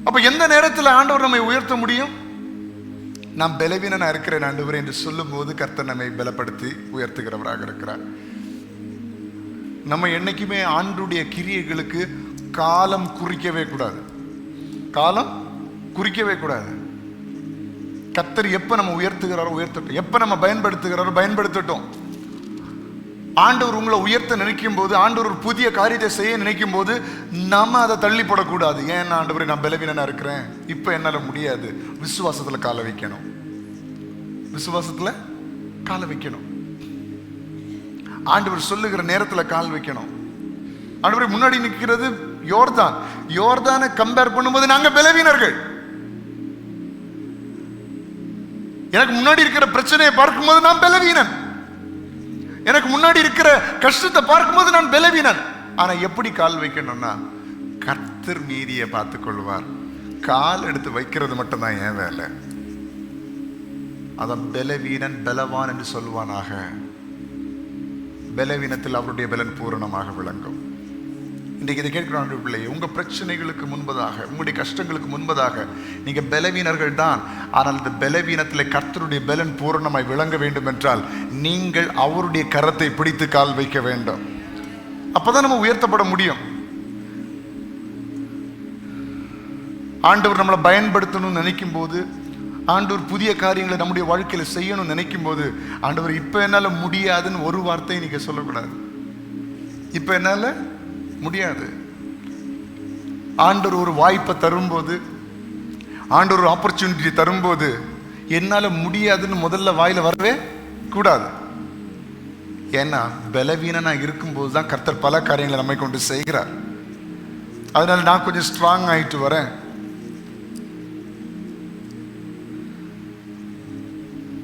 அப்ப எந்த நேரத்தில் ஆண்டவர் நம்மை உயர்த்த முடியும்? நான் பலவீனனா இருக்கிறேன் ஆண்டவரே என்று சொல்லும் போது கர்த்தர் நம்மை பலப்படுத்தி உயர்த்துகிறவராக இருக்கிறார். நம்ம என்னைக்குமே ஆண்டுடைய கிரியைகளுக்கு காலம் குறிக்கவே கூடாது, காலம் குறிக்கவே கூடாது. கர்த்தர் எப்ப நம்ம உயர்த்துகிறாரோ உயர்த்தட்டும், எப்ப நம்ம பயன்படுத்துகிறாரோ பயன்படுத்தட்டும். ஆண்டவர் உங்களை உயர்த்த நினைக்கும் போது, ஆண்டவர் ஒரு புதிய காரியத்தை செய்ய நினைக்கும் போது நம்ம அதை தள்ளி போடக்கூடாது. ஏன் ஆண்டவரே நான் பலவீனனா இருக்கிறேன், இப்ப என்னால முடியாது. விசுவாசத்துல கால வைக்கணும், விசுவாசத்துல கால வைக்கணும். ஆண்டவர் சொல்லுகிற நேரத்துல கால் வைக்கணும். ஆண்டவரே முன்னாடி நிற்கிறது யோர்தான், யோர்தானை கம்பேர் பண்ணும்போது நாங்க பலவீனர்கள். எனக்கு முன்னாடி இருக்கிற பிரச்சனையை பார்க்கும்போது நான் பலவீனன், எனக்கு முன்னாடி இருக்கிற கஷ்டத்தை பார்க்கும்போது நான் பலவீனன். ஆனா எப்படி கால் வைக்கணும்னா, கர்த்தர் மீதியை பார்த்துக் கொள்வார். கால் எடுத்து வைக்கிறது மட்டும்தான் என் வேலை. அதான் பலவீனன் பலவான் என்று சொல்வானாக. பலவீனத்தில் அவருடைய பலன் பூரணமாக விளங்கும். இன்றைக்கு இதை கேட்கிற ஆண்டு பிள்ளையை, உங்க பிரச்சனைகளுக்கு முன்பதாக, உங்களுடைய கஷ்டங்களுக்கு முன்பதாக நீங்க பலவீனர்கள் தான். ஆனால் இந்த பலவீனத்தில் கர்த்தருடைய பலன் பூரணமாய் விளங்க வேண்டும் என்றால் நீங்கள் அவருடைய கரத்தை பிடித்து கால் வைக்க வேண்டும். அப்பதான் நம்ம உயர்த்தப்பட முடியும். ஆண்டவர் நம்மளை பயன்படுத்தணும்னு நினைக்கும் போது, ஆண்டவர் புதிய காரியங்களை நம்முடைய வாழ்க்கையில செய்யணும்னு நினைக்கும் போது, ஆண்டவர் இப்ப என்னால முடியாதுன்னு ஒரு வார்த்தையை நீங்க சொல்லக்கூடாது. இப்ப என்னால முடியாது. ஆண்டவர் ஒரு வாய்ப்பை தரும்போது, ஆண்டவர் ஒரு ஆப்பர்ச்சுனிட்டி தரும்போது, என்னால முடியாதுன்னு முதல்ல வாயில வரவே கூடாது. ஏன்னா பலவீனனா இருக்கும்போது தான் கர்த்தர் பல காரியங்களை நம்மை கொண்டு செய்கிறார். அதனால நான் கொஞ்சம் ஸ்ட்ராங் ஆயிட்டு வரேன்.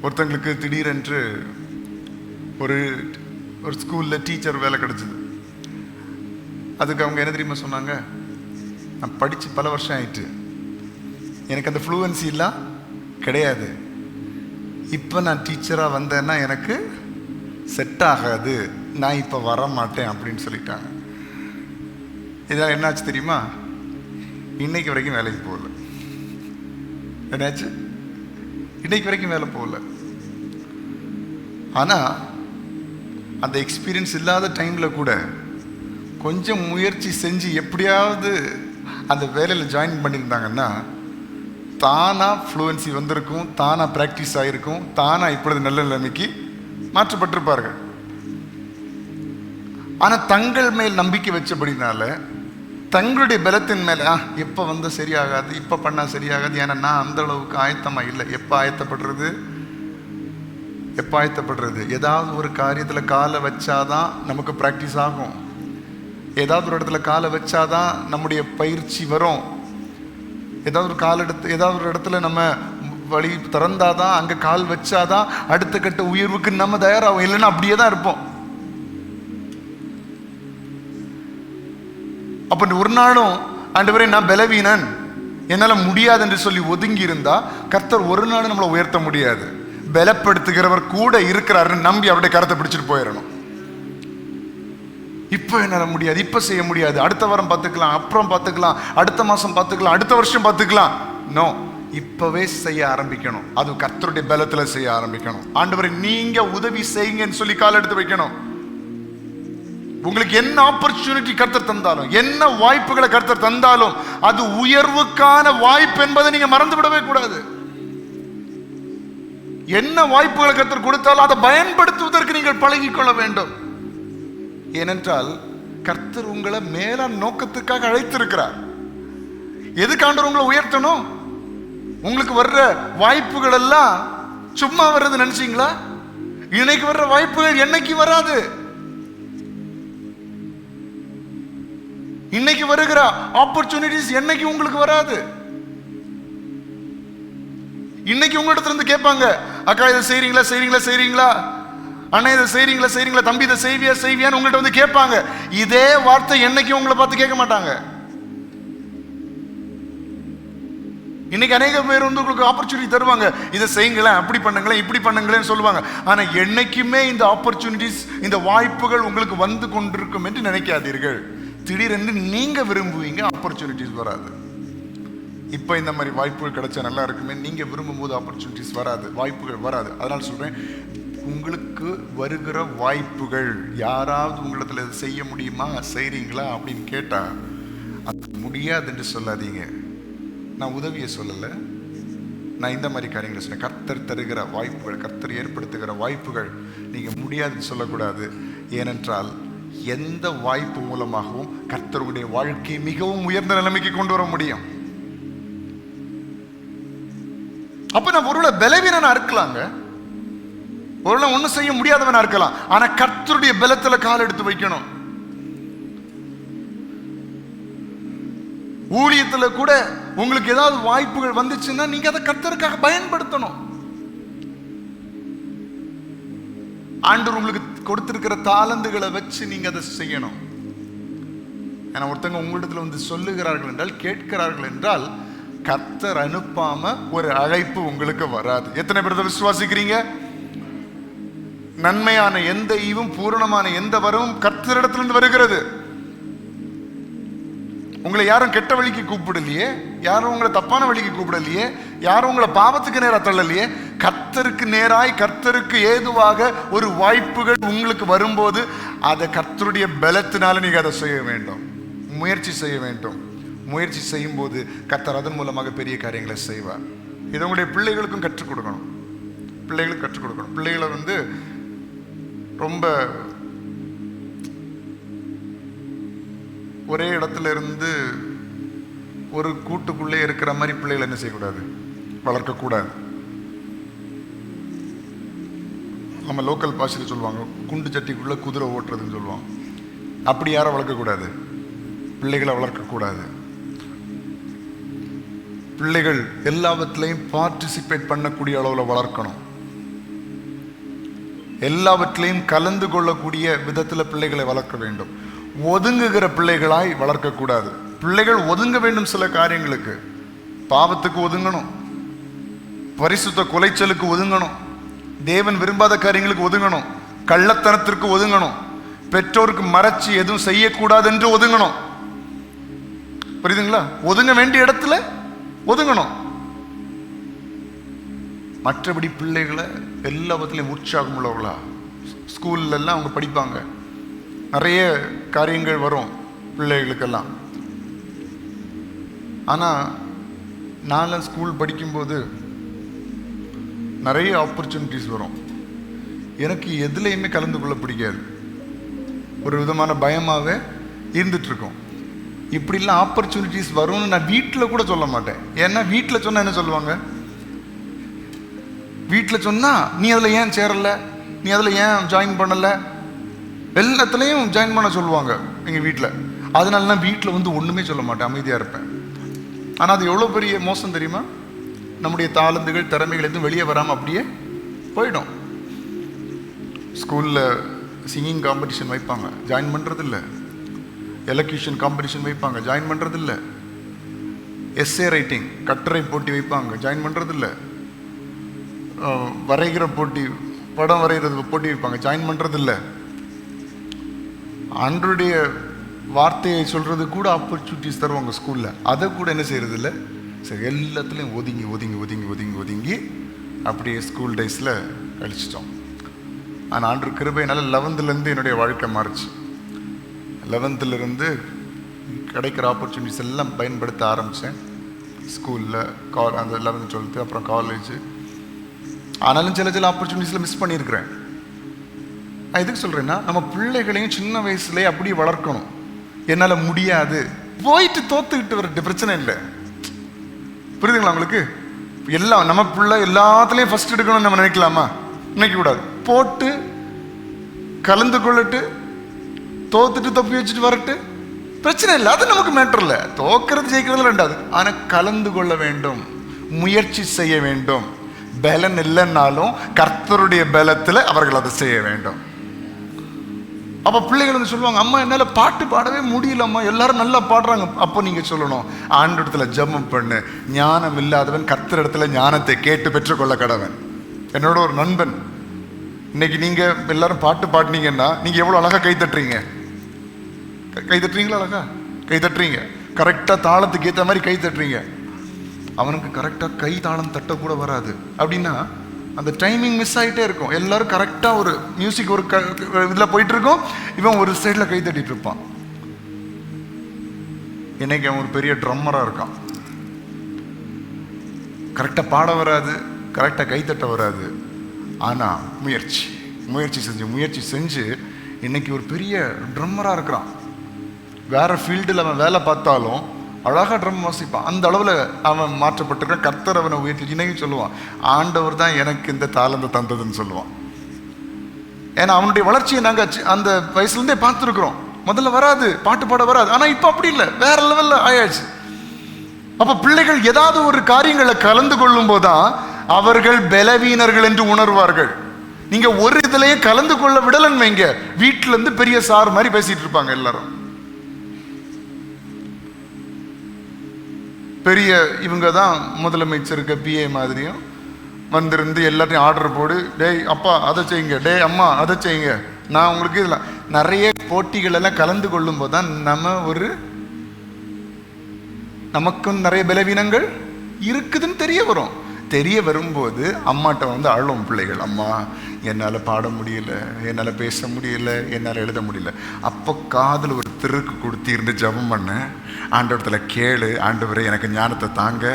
ஒருத்தங்களுக்கு திடீரென்று ஒரு ஸ்கூல்ல டீச்சர் வேலை கிடைச்சது. அதுக்கு அவங்க என்ன தெரியுமா சொன்னாங்க, நான் படித்து பல வருஷம் ஆயிட்டு, எனக்கு அந்த ஃப்ளூவன்சி எல்லாம் கிடையாது, இப்போ நான் டீச்சராக வந்தேன்னா எனக்கு செட் ஆகாது, நான் இப்போ வர மாட்டேன் அப்படின்னு சொல்லிட்டாங்க. இதெல்லாம் என்னாச்சு தெரியுமா? இன்னைக்கு வரைக்கும் வேலைக்கு போகல. என்னாச்சு? இன்னைக்கு வரைக்கும் வேலை போகல. ஆனால் அந்த எக்ஸ்பீரியன்ஸ் இல்லாத டைமில் கூட கொஞ்சம் முயற்சி செஞ்சு எப்படியாவது அந்த வேலையில் ஜாயின் பண்ணியிருந்தாங்கன்னா தானாக ஃப்ளூவன்சி வந்திருக்கும், தானாக ப்ராக்டிஸ் ஆகிருக்கும், தானாக இப்பொழுது நல்ல நிலைமைக்கு மாற்றப்பட்டிருப்பார்கள். ஆனால் தங்கள் மேல் நம்பிக்கை வச்சபடினால தங்களுடைய பலத்தின் மேலே எப்போ வந்தால் சரியாகாது, இப்போ பண்ணால் சரியாகாது, ஏன்னா நான் அந்த அளவுக்கு ஆயத்தமாக இல்லை. எப்போ ஆயத்தப்படுறது? ஏதாவது ஒரு காரியத்தில் காலை வச்சாதான் நமக்கு ப்ராக்டிஸ் ஆகும். ஏதாவது ஒரு இடத்துல காலை வச்சாதான் நம்முடைய பயிற்சி வரும். ஏதாவது ஒரு இடத்துல நம்ம வழி திறந்தாதான், அங்கே கால் வச்சாதான் அடுத்த கட்ட உயர்வுக்கு நம்ம தயாராகும். இல்லைன்னா அப்படியே தான் இருப்போம். அப்போ ஒரு நாளும் ஆண்டவரே நான் பலவீனன், என்னால் முடியாது என்று சொல்லி ஒதுங்கி இருந்தா கர்த்தர் ஒரு நாளும் நம்மளை உயர்த்த முடியாது. பலப்படுத்துகிறவர் கூட இருக்கிறாருன்னு நம்பி அவருடைய கரத்தை பிடிச்சிட்டு போயிடணும். இப்போ என்னால் முடியாது, இப்போ செய்ய முடியாது, அடுத்த வாரம் பார்த்துக்கலாம், அப்புறம் பார்த்துக்கலாம், அடுத்த மாதம் பார்த்துக்கலாம், அடுத்த வருஷம் பார்த்துக்கலாம். நோ, இப்பவே செய்ய ஆரம்பிக்கணும். அது கர்த்தருடைய பலத்துல செய்ய ஆரம்பிக்கணும். ஆண்டவரே நீங்க உதவி செய்யுங்கன்னு சொல்லி கால் எடுத்து வைக்கணும். உங்களுக்கு என்ன ஆப்பர்ச்சுனிட்டி கர்த்தர் தந்தாலும், என்ன வாய்ப்புகளை கர்த்தர் தந்தாலும் அது உயர்வுக்கான வாய்ப்பு என்பதை நீங்க மறந்து விடவே கூடாது. என்ன வாய்ப்புகளை கர்த்தர் கொடுத்தாலும் அதை பயன்படுத்துவதற்கு நீங்கள் பழகிக்கொள்ள வேண்டும். ஏனென்றால் கர்த்தர் உங்களை மேலான நோக்கத்துக்காக அழைத்திருக்கிறார். எதுக்கு ஆண்டவர் உங்களை உயர்த்தணும்? உங்களுக்கு வர்ற வாய்ப்புகள் எல்லாம் சும்மா வர்றது நினைச்சீங்களா? இன்னைக்கு வர்ற வாய்ப்புகள் என்னைக்கு வராது. இன்னைக்கு வருகிற ஆப்பர்ச்சுனிட்டிஸ் என்னைக்கு உங்களுக்கு வராது. இன்னைக்கு உங்களிடத்துல இருந்து கேட்பாங்க, அக்கா இதை செய்றீங்களா, அண்ணா இதை செய்றீங்களா, தம்பி இதை செய்வியான்னு உங்கள்கிட்ட வந்து கேட்பாங்க. இதே வார்த்தை என்னைக்கு உங்களை பார்த்து கேட்க மாட்டாங்க. இன்னைக்கு அநேக பேர் வந்து உங்களுக்கு ஆப்பர்ச்சுனிட்டி தருவாங்க, இதை செய்யுங்களேன், அப்படி பண்ணுங்களேன், இப்படி பண்ணுங்களேன்னு சொல்லுவாங்க. ஆனா என்னைக்குமே இந்த ஆப்பர்ச்சுனிட்டிஸ், இந்த வாய்ப்புகள் உங்களுக்கு வந்து கொண்டிருக்கும் என்று நினைக்காதீர்கள். திடீரென்று நீங்க விரும்புவீங்க, ஆப்பர்ச்சுனிட்டிஸ் வராது. இப்போ இந்த மாதிரி வாய்ப்புகள் கிடைச்சா நல்லா இருக்குமே, நீங்க விரும்பும் போது ஆப்பர்ச்சுனிட்டிஸ் வராது, வாய்ப்புகள் வராது. அதனால சொல்றேன், உங்களுக்கு வருகிற வாய்ப்புகள் யாராவது உங்களிடத்துல செய்ய முடியுமா, செய்றீங்களா அப்படின்னு கேட்டா அது முடியாது என்று சொல்லாதீங்க. நான் உதவியை சொல்லலை, நான் இந்த மாதிரி காரியங்களை சொன்னேன். கர்த்தர் தருகிற வாய்ப்புகள், கர்த்தர் ஏற்படுத்துகிற வாய்ப்புகள் நீங்க முடியாதுன்னு சொல்லக்கூடாது. ஏனென்றால் எந்த வாய்ப்பு மூலமாகவும் கர்த்தருடைய வாழ்க்கையை மிகவும் உயர்ந்த நிலைமைக்கு கொண்டு வர முடியும். அப்ப நான் ஒருவேளை பலவீனனா இருக்கலாங்க, ஒருவேளை ஒன்னும் செய்ய முடியாதவனா இருக்கலாம். ஆனா கர்த்தருடைய பலத்துல கால் எடுத்து வைக்கணும். ஊழியத்துல கூட உங்களுக்கு ஏதாவது வாய்ப்புகள் வந்துச்சுன்னா நீங்க அதை கர்த்தருக்காக பயன்படுத்தணும். ஆண்டவர் உங்களுக்கு கொடுத்திருக்கிற தாளந்துகளை வச்சு நீங்க அதை செய்யணும். ஏன்னா ஒருத்தங்க உங்களிடத்துல வந்து சொல்லுகிறார்கள் என்றால், கேட்கிறார்கள் என்றால், கர்த்தர் அனுப்பாம ஒரு அழைப்பு உங்களுக்கு வராது. எத்தனை பேர் விசுவாசிக்கிறீங்க? நன்மையான எந்த ஈவும் பூரணமான எந்த வரவும் கர்த்தரிடத்திலிருந்து வருகிறது. உங்களை யாரும் கெட்ட வழிக்கு கூப்பிடலையே, யாரும் உங்களை தப்பான வழிக்கு கூப்பிடலையே, யாரும் உங்களை பாவத்துக்கு நேராக தள்ளலையே. கர்த்தருக்கு நேராய், கர்த்தருக்கு ஏதுவாக ஒரு வாய்ப்புகள் உங்களுக்கு வரும்போது அதை கர்த்தருடைய பலத்தினால நீங்க அதை செய்ய வேண்டும், முயற்சி செய்ய வேண்டும். முயற்சி செய்யும் போது கர்த்தர் அதன் மூலமாக பெரிய காரியங்களை செய்வார். இதை உங்களுடைய பிள்ளைகளுக்கும் கற்றுக் கொடுக்கணும். பிள்ளைகளை வந்து ரொம்ப ஒரே இடத்துல இருந்து ஒரு கூட்டுக்குள்ளே இருக்கிற மாதிரி பிள்ளைகளை என்ன செய்யக்கூடாது, வளர்க்கக்கூடாது. நம்ம லோக்கல் பாஷையில் சொல்லுவாங்க, குண்டு சட்டிக்குள்ள குதிரை ஓட்டுறதுன்னு சொல்லுவாங்க. அப்படி யாரை வளர்க்கக்கூடாது, பிள்ளைகளை வளர்க்கக்கூடாது. பிள்ளைகள் எல்லாவற்றிலையும் பார்ட்டிசிபேட் பண்ணக்கூடிய அளவில் வளர்க்கணும். எல்லாவற்றிலையும் கலந்து கொள்ளக்கூடிய விதத்தில் பிள்ளைகளை வளர்க்க வேண்டும். ஒதுங்குகிற பிள்ளைகளாய் வளர்க்கக்கூடாது. பிள்ளைகள் ஒதுங்க வேண்டும். சில காரியங்களுக்கு, பாவத்துக்கு ஒதுங்கணும், பரிசுத்த கொலைச்சலுக்கு ஒதுங்கணும், தேவன் விரும்பாத காரியங்களுக்கு ஒதுங்கணும், கள்ளத்தனத்திற்கு ஒதுங்கணும், பெற்றோருக்கு மறைச்சு எதுவும் செய்யக்கூடாது என்று ஒதுங்கணும். புரியுதுங்களா? ஒதுங்க வேண்டிய இடத்துல ஒதுங்கணும். மற்றபடி பிள்ளைகளை எல்லாவற்றிலையும் உற்சாகம் உள்ளவர்களா, ஸ்கூல்ல எல்லாம் அவங்க படிப்பாங்க, நிறைய காரியங்கள் வரும் பிள்ளைகளுக்கெல்லாம். ஆனால் நான் ஸ்கூல் படிக்கும்போது நிறைய ஆப்பர்ச்சுனிட்டிஸ் வரும். எனக்கு எதுலேயுமே கலந்து கொள்ள பிடிக்காது. ஒரு விதமான பயமாகவே இருந்துகிட்ருக்கோம். இப்படிலாம் ஆப்பர்ச்சுனிட்டிஸ் வரும்னு நான் வீட்டில் கூட சொல்ல மாட்டேன். ஏன்னா வீட்டில் சொன்னால் என்ன சொல்லுவாங்க? வீட்டில் சொன்னால் நீ அதில் ஏன் சேரலை, நீ அதில் ஏன் ஜாயின் பண்ணலை, எல்லாத்துலேயும் ஜாயின் பண்ண சொல்லுவாங்க எங்கள் வீட்டில். அதனால நான் வீட்டில் வந்து ஒன்றுமே சொல்ல மாட்டேன், அமைதியாக இருப்பேன். ஆனால் அது எவ்வளோ பெரிய மோசம் தெரியுமா? நம்முடைய தாளந்துகள் திறமைகள் எதுவும் வெளியே வராமல் அப்படியே போயிடும். ஸ்கூலில் சிங்கிங் காம்படிஷன் வைப்பாங்க, ஜாயின் பண்ணுறதில்ல. எலக்யூஷன் காம்படிஷன் வைப்பாங்க, ஜாயின் பண்ணுறதில்ல. எஸ்ஏ ரைட்டிங் கட்டுரை போட்டி வைப்பாங்க, ஜாயின் பண்ணுறதில்ல. வரைகிற போட்டி, படம் வரைகிறது போட்டி வைப்பாங்க, ஜாயின் பண்ணுறதில்ல. ஆண்டருடைய வார்த்தையை சொல்கிறது கூட ஆப்பர்ச்சுனிட்டிஸ் தருவாங்க ஸ்கூலில், அதை கூட என்ன செய்கிறது இல்லை. சரி, எல்லாத்துலேயும் ஒதுங்கி ஒதுங்கி ஒதுங்கி ஒதுங்கி ஒதுங்கி அப்படியே ஸ்கூல் டேஸில் கழிச்சிட்டோம். ஆனால் ஆண்டவர் கிருபையினால 11லேருந்து என்னுடைய வாழ்க்கை மாறிச்சு. 11லேருந்து கிடைக்கிற ஆப்பர்ச்சுனிட்டிஸ் எல்லாம் பயன்படுத்த ஆரம்பித்தேன். ஸ்கூலில் அந்த 11th 12th அப்புறம் காலேஜ். ஆனாலும் சில சில ஆப்பர்ச்சுனிட்டிஸில் மிஸ் பண்ணியிருக்கிறேன். நான் எதுக்கு சொல்கிறேன்னா, நம்ம பிள்ளைகளையும் சின்ன வயசுலேயே அப்படியே வளர்க்கணும். என்னால் முடியாது போயிட்டு தோத்துக்கிட்டு வர பிரச்சனை இல்லை. புரியுதுங்களா உங்களுக்கு? எல்லாம் நம்ம பிள்ளை எல்லாத்துலேயும் ஃபஸ்ட் எடுக்கணும்னு நம்ம நினைக்கலாமா? நினைக்கக்கூடாது. போட்டு கலந்து கொள்ளட்டு, தோத்துட்டு தப்பி வச்சுட்டு வரட்டு, பிரச்சனை இல்லை. அது நமக்கு மேட்டர் இல்லை. தோக்கிறது ஜெயிக்கிறது ரெண்டாவது. ஆனால் கலந்து கொள்ள வேண்டும், முயற்சி செய்ய வேண்டும். பலன் இல்லைன்னாலும் கர்த்தருடைய பலத்தில் அவர்கள் அதை செய்ய வேண்டும். அப்போ பிள்ளைகள் வந்து சொல்லுவாங்க, அம்மா என்னால் பாட்டு பாடவே முடியலம்மா, எல்லாரும் நல்லா பாடுறாங்க. அப்போ நீங்கள் சொல்லணும், ஆண்டவரிடத்துல ஜெபம் பண்ணு. ஞானம் இல்லாதவன் கர்த்தரிடத்துல ஞானத்தை கேட்டு பெற்றுக்கொள்ள கடவன். என்னோட ஒரு நண்பன், இன்னைக்கு நீங்கள் எல்லாரும் பாட்டு பாடினீங்கன்னா நீங்கள் எவ்வளோ அழகாக கை தட்டுறீங்க. கை தட்டுறீங்களா? அழகா கை தட்டுறீங்க. கரெக்டாக தாளத்துக்கு ஏற்ற மாதிரி கை தட்டுறீங்க. அவனுக்கு கரெக்டாக கை தாளம் தட்டக்கூட வராது. அப்படின்னா அந்த டைமிங் மிஸ் ஆகிட்டே இருக்கும். எல்லாரும் கரெக்டாக ஒரு மியூசிக் ஒரு இதில் போயிட்டு இருக்கோம், இவன் ஒரு சைடில் கை தட்டிட்டு இருப்பான். இன்னைக்கு அவன் ஒரு பெரிய ட்ரம்மராக இருக்கான். கரெக்டாக பாட வராது, கரெக்டாக கை தட்ட வராது. ஆனால் முயற்சி செஞ்சு இன்னைக்கு ஒரு பெரிய ட்ரம்மராக இருக்கிறான். வேற ஃபீல்டில் அவன் வேலை பார்த்தாலும் அழகாக ட்ரம் வாசிப்பான். அந்த அளவில் அவன் மாற்றப்பட்டிருக்கான். கர்த்தர் அவனை உயர்த்தி இன்னைக்கு சொல்லுவான், ஆண்டவர் தான் எனக்கு இந்த தாளந்தை தந்ததுன்னு சொல்லுவான். ஏன்னா அவனுடைய வளர்ச்சியை நாங்கள் அந்த வயசுலேருந்தே பார்த்துருக்குறோம். முதல்ல வராது, பாட்டு பாட வராது. ஆனால் இப்போ அப்படி இல்லை, வேற லெவலில் ஆயாச்சு. அப்போ பிள்ளைகள் ஏதாவது ஒரு காரியங்களை கலந்து கொள்ளும் போதுதான் அவர்கள் பலவீனர்கள் என்று உணர்வார்கள். நீங்க ஒரு இதுலயே கலந்து கொள்ள விடலன்னு வைங்க, வீட்டுல இருந்து பெரிய சார் மாதிரி பேசிட்டு இருப்பாங்க. எல்லாரும் பெரிய இவங்க தான் முதலமைச்சருக்கு பிஏ மாதிரியும் வந்திருந்து எல்லாத்தையும் ஆர்டர் போடு, டேய் அப்பா அதை செய்யுங்க, டே அம்மா அதை செய்யுங்க. நான் உங்களுக்கு இதில் நிறைய போட்டிகள் எல்லாம் கலந்து கொள்ளும் போது தான் நமக்கும் நிறைய பலவீனங்கள் இருக்குதுன்னு தெரிய வரும்போது அம்மாட்ட வந்து அழும் பிள்ளைகள், அம்மா என்னால் பாட முடியல, என்னால் பேச முடியல, என்னால் எழுத முடியல. அப்போ காதில் ஒரு திருக்கு கொடுத்து இருந்து ஜெபம் பண்ண, ஆண்டவரத்துல கேளு, ஆண்டவரே எனக்கு ஞானத்தை தாங்க,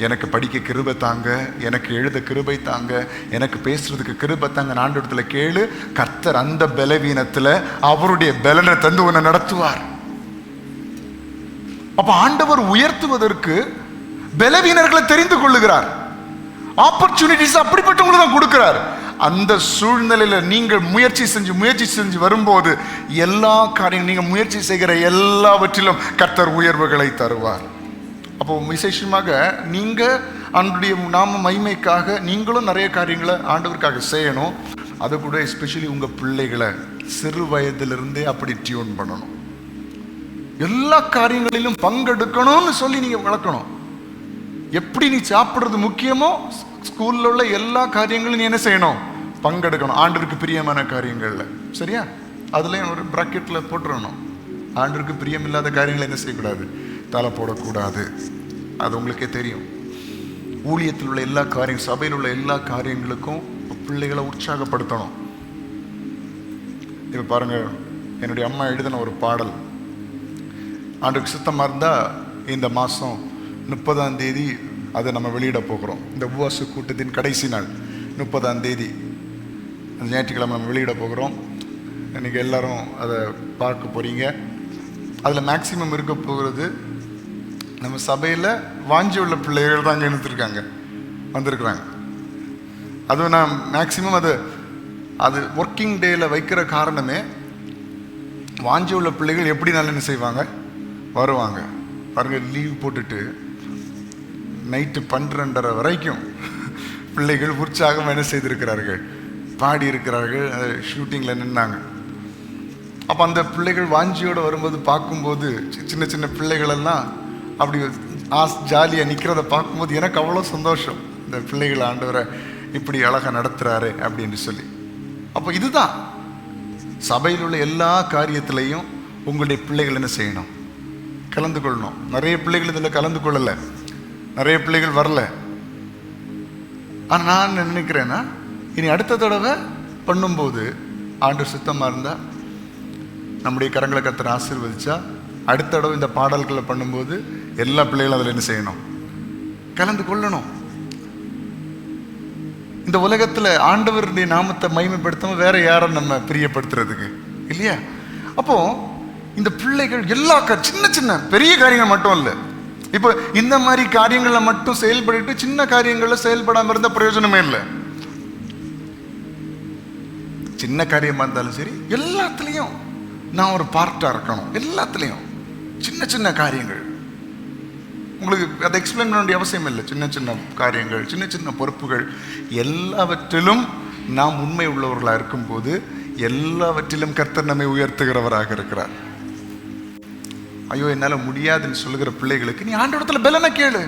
எனக்கு படிக்க கிருபை தாங்க, எனக்கு எழுத கிருபை தாங்க, எனக்கு பேசுறதுக்கு கிருபை தாங்க, ஆண்டவரத்துல கேளு. கர்த்தர் அந்த பலவீனத்தில் அவருடைய பலனை தந்து உன்னை நடத்துவார். அப்ப ஆண்டவர் உயர்த்துவதற்கு பலவீனர்களை தெரிந்து கொள்ளுகிறார். ஆப்பர்ச்சுனிட்டிஸ் அப்படிப்பட்டவங்களுக்கு தான் கொடுக்கிறார். அந்த சூழ்நிலையில நீங்கள் முயற்சி செஞ்சு வரும்போது எல்லா காரியம் நீங்க முயற்சி செய்கிற எல்லாவற்றிலும் கர்த்தர் உயர்வுகளை தருவார். அப்போ விசேஷமாக நீங்க ஆண்டவருடைய நாம மகிமைக்காக நீங்களும் நிறைய காரியங்களை ஆண்டவருக்காக செய்யணும். அது கூட எஸ்பெஷலி உங்க பிள்ளைகளை சிறு வயதிலிருந்தே அப்படி டியூன் பண்ணணும். எல்லா காரியங்களிலும் பங்கெடுக்கணும்னு சொல்லி நீங்க வளர்க்கணும். எப்படி நீ சாப்பிட்றது முக்கியமோ, ஸ்கூல்ல உள்ள எல்லா காரியங்களும் நீ என்ன செய்யணும், பங்கெடுக்கணும். ஆண்டவருக்கு பிரியமான காரியங்கள்ல, சரியா? அதுலயும் ஒரு பிராக்கெட்ல போட்டுறணும். ஆண்டவருக்கு பிரியம் இல்லாத காரியங்களை என்ன செய்யக்கூடாது, தலை போடக்கூடாது. அது உங்களுக்கே தெரியும். ஊழியத்தில் உள்ள எல்லா காரியம், சபையில் உள்ள எல்லா காரியங்களுக்கும் பிள்ளைகளை உற்சாகப்படுத்தணும். இப்ப பாருங்க, என்னுடைய அம்மா எழுதின ஒரு பாடல். ஆண்டுக்கு சுத்தமாக இருந்தால் இந்த மாதம் 30ஆம் தேதி அதை நம்ம வெளியிட போகிறோம். இந்த உபவாச கூட்டத்தின் கடைசி நாள் 30ஆம் தேதி அந்த ஞாயிற்றுக்கிழமை நம்ம வெளியிட போகிறோம். இன்றைக்கி எல்லோரும் அதை பார்க்க போகிறீங்க. அதில் மேக்சிமம் இருக்க போகிறது நம்ம சபையில் வாஞ்சி உள்ள பிள்ளைகள் தான் அங்கே வந்திருக்கிறாங்க. அதுவும் நான் மேக்சிமம் அது ஒர்க்கிங் டேயில் வைக்கிற காரணமே வாஞ்சி உள்ள பிள்ளைகள் எப்படி நல்லா என்ன செய்வாங்க, வருவாங்க பாருங்க. லீவ் போட்டுட்டு நைட்டு 12:30 வரைக்கும் பிள்ளைகள் உற்சாகம் என்ன செய்திருக்கிறார்கள், பாடி இருக்கிறார்கள், ஷூட்டிங்கில் நின்னாங்க. அப்போ அந்த பிள்ளைகள் வாஞ்சியோடு வரும்போது பார்க்கும்போது சின்ன சின்ன பிள்ளைகளெல்லாம் அப்படி ஜாலியாக நிற்கிறத பார்க்கும்போது எனக்கு அவ்வளோ சந்தோஷம். இந்த பிள்ளைகள் ஆண்டவரை இப்படி அழகாக நடத்துகிறாரு அப்படின்னு சொல்லி. அப்போ இதுதான் சபையில் உள்ள எல்லா காரியத்திலையும் உங்களுடைய பிள்ளைகள் என்ன செய்யணும், கலந்து கொள்ளணும். நிறைய பிள்ளைகள் இதில் கலந்து கொள்ளலை, நிறைய பிள்ளைகள் வரல. ஆனால் நான் நினைக்கிறேன்னா இனி அடுத்த தடவை பண்ணும்போது ஆண்டவர் சுத்தமாக இருந்தால் நம்முடைய கரங்களை கர்த்தர் ஆசீர்வதிச்சா அடுத்த தடவை இந்த பாடல்களை பண்ணும்போது எல்லா பிள்ளைகளும் அதில் என்ன செய்யணும், கலந்து கொள்ளணும். இந்த உலகத்தில் ஆண்டவருடைய நாமத்தை மகிமைப்படுத்தாமல் வேற யாரும் நம்ம பிரியப்படுத்துறதுக்கு இல்லையா? அப்போ இந்த பிள்ளைகள் எல்லா சின்ன சின்ன பெரிய காரியங்கள் மட்டும் இல்லை. இப்போ இந்த மாதிரி காரியங்களில் மட்டும் செயல்பட்டு சின்ன காரியங்களில் செயல்படாமல் இருந்த பிரயோஜனமே இல்லை. சின்ன காரியமாக இருந்தாலும் சரி எல்லாத்துலேயும் நான் ஒரு பார்ட்டாக இருக்கணும். எல்லாத்துலேயும் சின்ன சின்ன காரியங்கள் உங்களுக்கு அதை எக்ஸ்பிளைன் பண்ண வேண்டிய அவசியம் இல்லை. சின்ன சின்ன காரியங்கள், சின்ன சின்ன பொறுப்புகள், எல்லாவற்றிலும் நாம் உண்மை உள்ளவர்களாக இருக்கும்போது எல்லாவற்றிலும் கர்த்தர் நம்மை உயர்த்துகிறவராக இருக்கிறார். ஐயோ என்னால் முடியாதுன்னு சொல்லுகிற பிள்ளைகளுக்கு நீ ஆண்டவரிடத்துல பலனை கேளு,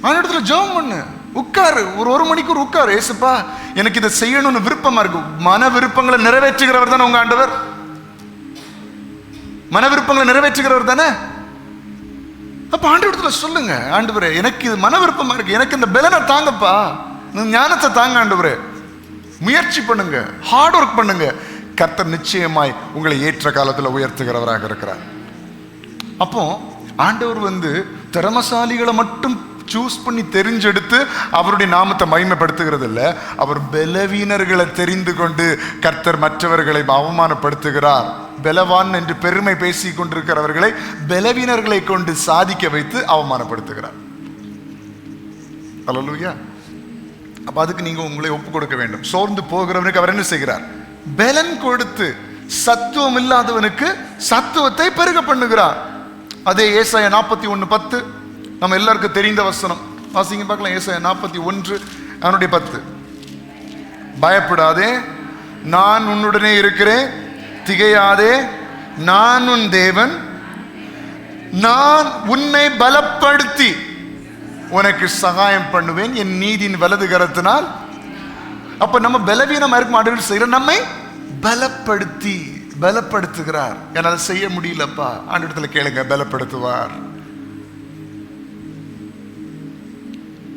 ஆண்டவரிடத்துல ஜெபம் பண்ணு, உட்காரு, ஒரு மணிக்கூர் உட்காரு. ஏசுப்பா எனக்கு இதை செய்யணும்னு விருப்பமா இருக்கு. மன விருப்பங்களை நிறைவேற்றுகிறவர் தானே உங்க ஆண்டவர். மன விருப்பங்களை நிறைவேற்றுகிறவர் தானே. அப்ப ஆண்டவரிடத்துல சொல்லுங்க, ஆண்டவரே எனக்கு இது மன விருப்பமா இருக்கு, எனக்கு இந்த பலனை தாங்கப்பா, ஞானத்தை தாங்க ஆண்டவரே. முயற்சி பண்ணுங்க, ஹார்ட் ஒர்க் பண்ணுங்க. கர்த்தர் நிச்சயமாய் உங்களை ஏற்ற காலத்தில் உயர்த்துகிறவராக இருக்கிறார். அப்போ ஆண்டவர் திறமசாலிகளை மட்டும் சூஸ் பண்ணி தெரிஞ்செடுத்து அவருடைய நாமத்தை மகிமைப்படுத்துகிறது இல்லை. அவர் பலவீனர்களை தெரிந்து கொண்டு கர்த்தர் மற்றவர்களை அவமானப்படுத்துகிறார். பலவான் என்று பெருமை பேசி கொண்டிருக்கிறவர்களை பலவீனர்களை கொண்டு சாதிக்க வைத்து அவமானப்படுத்துகிறார். அல்லேலூயா. அப்ப அதுக்கு நீங்க உங்களை ஒப்பு கொடுக்க வேண்டும். சோர்ந்து போகிறவனுக்கு அவர் என்ன செய்கிறார், பலன் கொடுத்து சத்துவம் இல்லாதவனுக்கு சத்துவத்தை பெருக பண்ணுகிறார். அதே ஏசாயா 41:10 நம்ம எல்லாருக்கும் தெரிந்த வசனம். வாசிங்க பார்க்கலாம். ஏசாயா 41:10. பயப்படாதே, நான் உன்னுடனே இருக்கிறேன், திகையாதே, நான் உன் தேவன், நான் உன்னை பலப்படுத்தி உனக்கு சகாயம் பண்ணுவேன், என் நீதியின் வலது கரத்தினால். அப்ப நம்ம பலவீனமா இருக்கும் ஆண்டவர் செய்யற நம்மை பலப்படுத்துகிறார். என்னால் செய்ய முடியலப்பா, ஆண்டவரிடத்துல கேளுங்க, பலப்படுத்துவார்.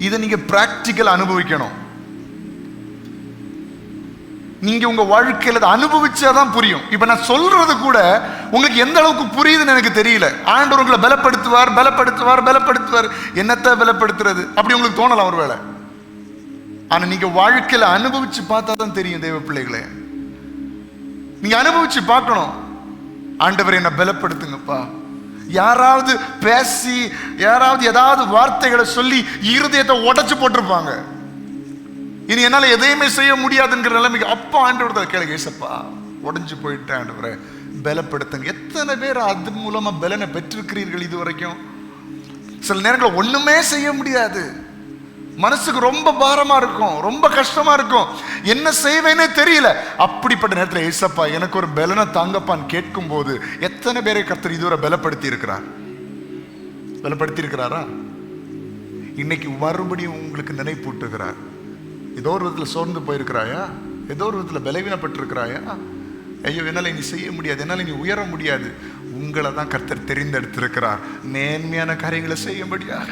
இதை நீங்க பிராக்டிக்கல் அனுபவிக்கணும். நீங்க உங்க வாழ்க்கையில அனுபவிச்சாதான் புரியும். இப்ப நான் சொல்றது கூட உங்களுக்கு எந்த அளவுக்கு புரியுதுன்னு எனக்கு தெரியல. ஆண்டவர் உங்களை பலப்படுத்துவார், பலப்படுத்துவார், பலப்படுத்துவார். என்னத்தை பலப்படுத்துறது அப்படி உங்களுக்கு தோணலாம் ஒருவேளை. ஆனா நீங்க வாழ்க்கையில அனுபவிச்சு பார்த்தா தான் தெரியும். தேவ பிள்ளைகளே, நீங்க அனுபவிச்சு பார்க்கணும். ஆண்டவர் என்ன பலப்படுத்துங்கப்பா. யாராவது பேசி, யாராவது ஏதாவது வார்த்தைகளை சொல்லி இருதயத்தை உடைச்சு போட்டிருப்பாங்க. இனி என்னால எதையுமே செய்ய முடியாதுங்கிற நிலைமைக்கு அப்பா ஆண்டவரை கேளுங்க, ஏசப்பா உடைஞ்சு போயிட்டேன் ஆண்டவரை பலப்படுத்துங்க. எத்தனை பேர் அது மூலமா பலனை பெற்றிருக்கிறீர்கள் இது வரைக்கும்? சில நேரங்களில் ஒண்ணுமே செய்ய முடியாது, மனசுக்கு ரொம்ப பாரமா இருக்கும், ரொம்ப கஷ்டமா இருக்கும், என்ன செய்வேனே தெரியல. அப்படிப்பட்ட நேரத்தில் ஏசப்பா எனக்கு ஒரு பலனை தாங்கப்பான்னு கேட்கும் போது எத்தனை பேரை கர்த்தர் இதுவரை பலப்படுத்தி இருக்கிறாரா? இன்னைக்கு மறுபடியும் உங்களுக்கு நினைப்பூட்டுகிறார். ஏதோ ஒரு விதத்தில் சோர்ந்து போயிருக்கிறாயா? ஏதோ ஒரு விதத்தில் பலவீனப்பட்டிருக்கிறாயா? ஐயோ என்னால் இனி செய்ய முடியாது, என்னால் இனி உயர முடியாது. உங்களை தான் கர்த்தர் தெரிந்தெடுத்திருக்கிறார் மேன்மையான காரியங்களை செய்யும்படியாக.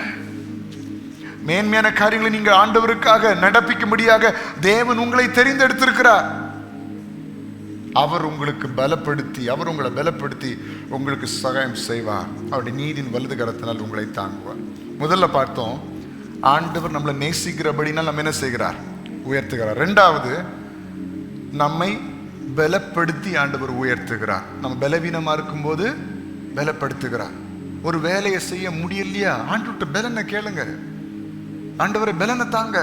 மேன்மையான காரியங்களை நீங்க ஆண்டவருக்காக நடப்பிக்கும்படியாக தேவன் உங்களை தெரிந்தெடுத்திருக்கிறார். அவர் உங்களுக்கு பலப்படுத்தி, அவர் உங்களை பலப்படுத்தி உங்களுக்கு சகாயம் செய்வார். அவருடைய நீதியின் வலது கரத்தினால் உங்களை தாங்குவார். முதல்ல பார்த்தோம், ஆண்டவர் நம்மளை நேசிக்கிறபடினால் நம்ம என்ன செய்கிறார்? உயர்த்துகிறார். ரெண்டாவது, நம்மை பலப்படுத்தி ஆண்டவர் உயர்த்துகிறார். நம்ம பலவீனமா இருக்கும்போது பலப்படுத்துகிறார். ஒரு வேலையை செய்ய முடியலையா, ஆண்டவர்கிட்ட பலனை கேளுங்க. ஆண்டவரை பலனை தாங்க.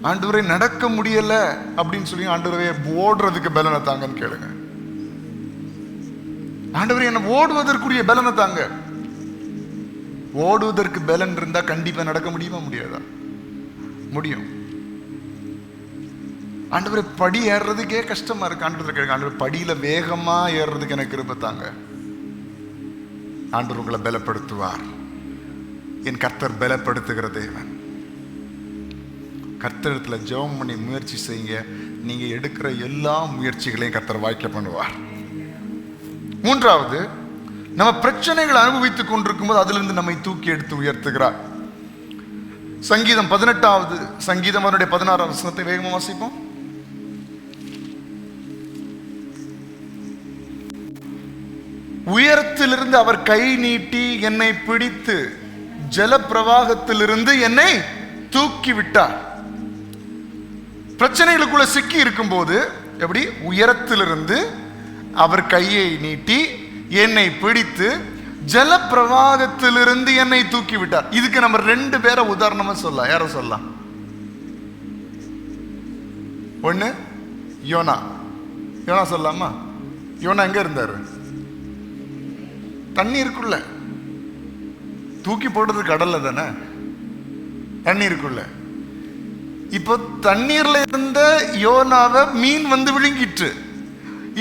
ஆண்டவரை நடக்க முடியல அப்படின்னு சொல்லி ஆண்டவரை ஓடுறதுக்கு பலனை தாங்கன்னு கேளுங்க. ஆண்டவரை என்ன ஓடுவதற்குரிய பலனை தாங்க. ஓடுவதற்கு பலன் இருந்தா கண்டிப்பா நடக்க முடியுமா? முடியாதா? முடியும். ஆண்டவரை படி ஏறுறதுக்கே கஷ்டமா இருக்கு. ஆண்டவர் படியில வேகமா ஏறுறதுக்கு எனக்கு கிருபை தாங்க. ஆண்டவர் உங்களை பலப்படுத்துவார். என் கர்த்தர் பலப்படுத்துகிற தேவன். கர்த்தரிடத்துல ஜெபம் பண்ணி முயற்சி செய்யுங்க. நீங்க எடுக்கிற எல்லா முயற்சிகளையும் கர்த்தர் வாய்க்க பண்ணுவார். மூன்றாவது, நம்ம பிரச்சனைகளை அனுபவித்துக் கொண்டிருக்கும் போது அதிலிருந்து நம்மை தூக்கி எடுத்து உயர்த்துகிறார். சங்கீதம் 18வது சங்கீதம் 16வது வசனத்தை வேகமா வாசிப்போம். உயரத்திலிருந்து அவர் கை நீட்டி என்னை பிடித்து ஜல பிரவாகத்திலிருந்து என்னை தூக்கி விட்டார். பிரச்சனைகளுக்குள்ள சிக்கி இருக்கும் போது எப்படி? உயரத்திலிருந்து அவர் கையை நீட்டி என்னை பிடித்து ஜல பிரவாகத்திலிருந்து என்னை தூக்கி விட்டார். இதுக்கு நம்ம 2 பேரை உதாரணமா சொல்லலாம். யார சொல்லலாம்? ஒண்ணு யோனா. யோனா சொல்லலாமா? யோனா எங்க இருந்தாரு? தண்ணீருக்குள்ள. தூக்கி போடுறது கடல்ல தானே, தண்ணீருக்குள்ள. இப்போ தண்ணீர்ல இருந்த யோனாவை மீன் வந்து விழுங்கிட்டு,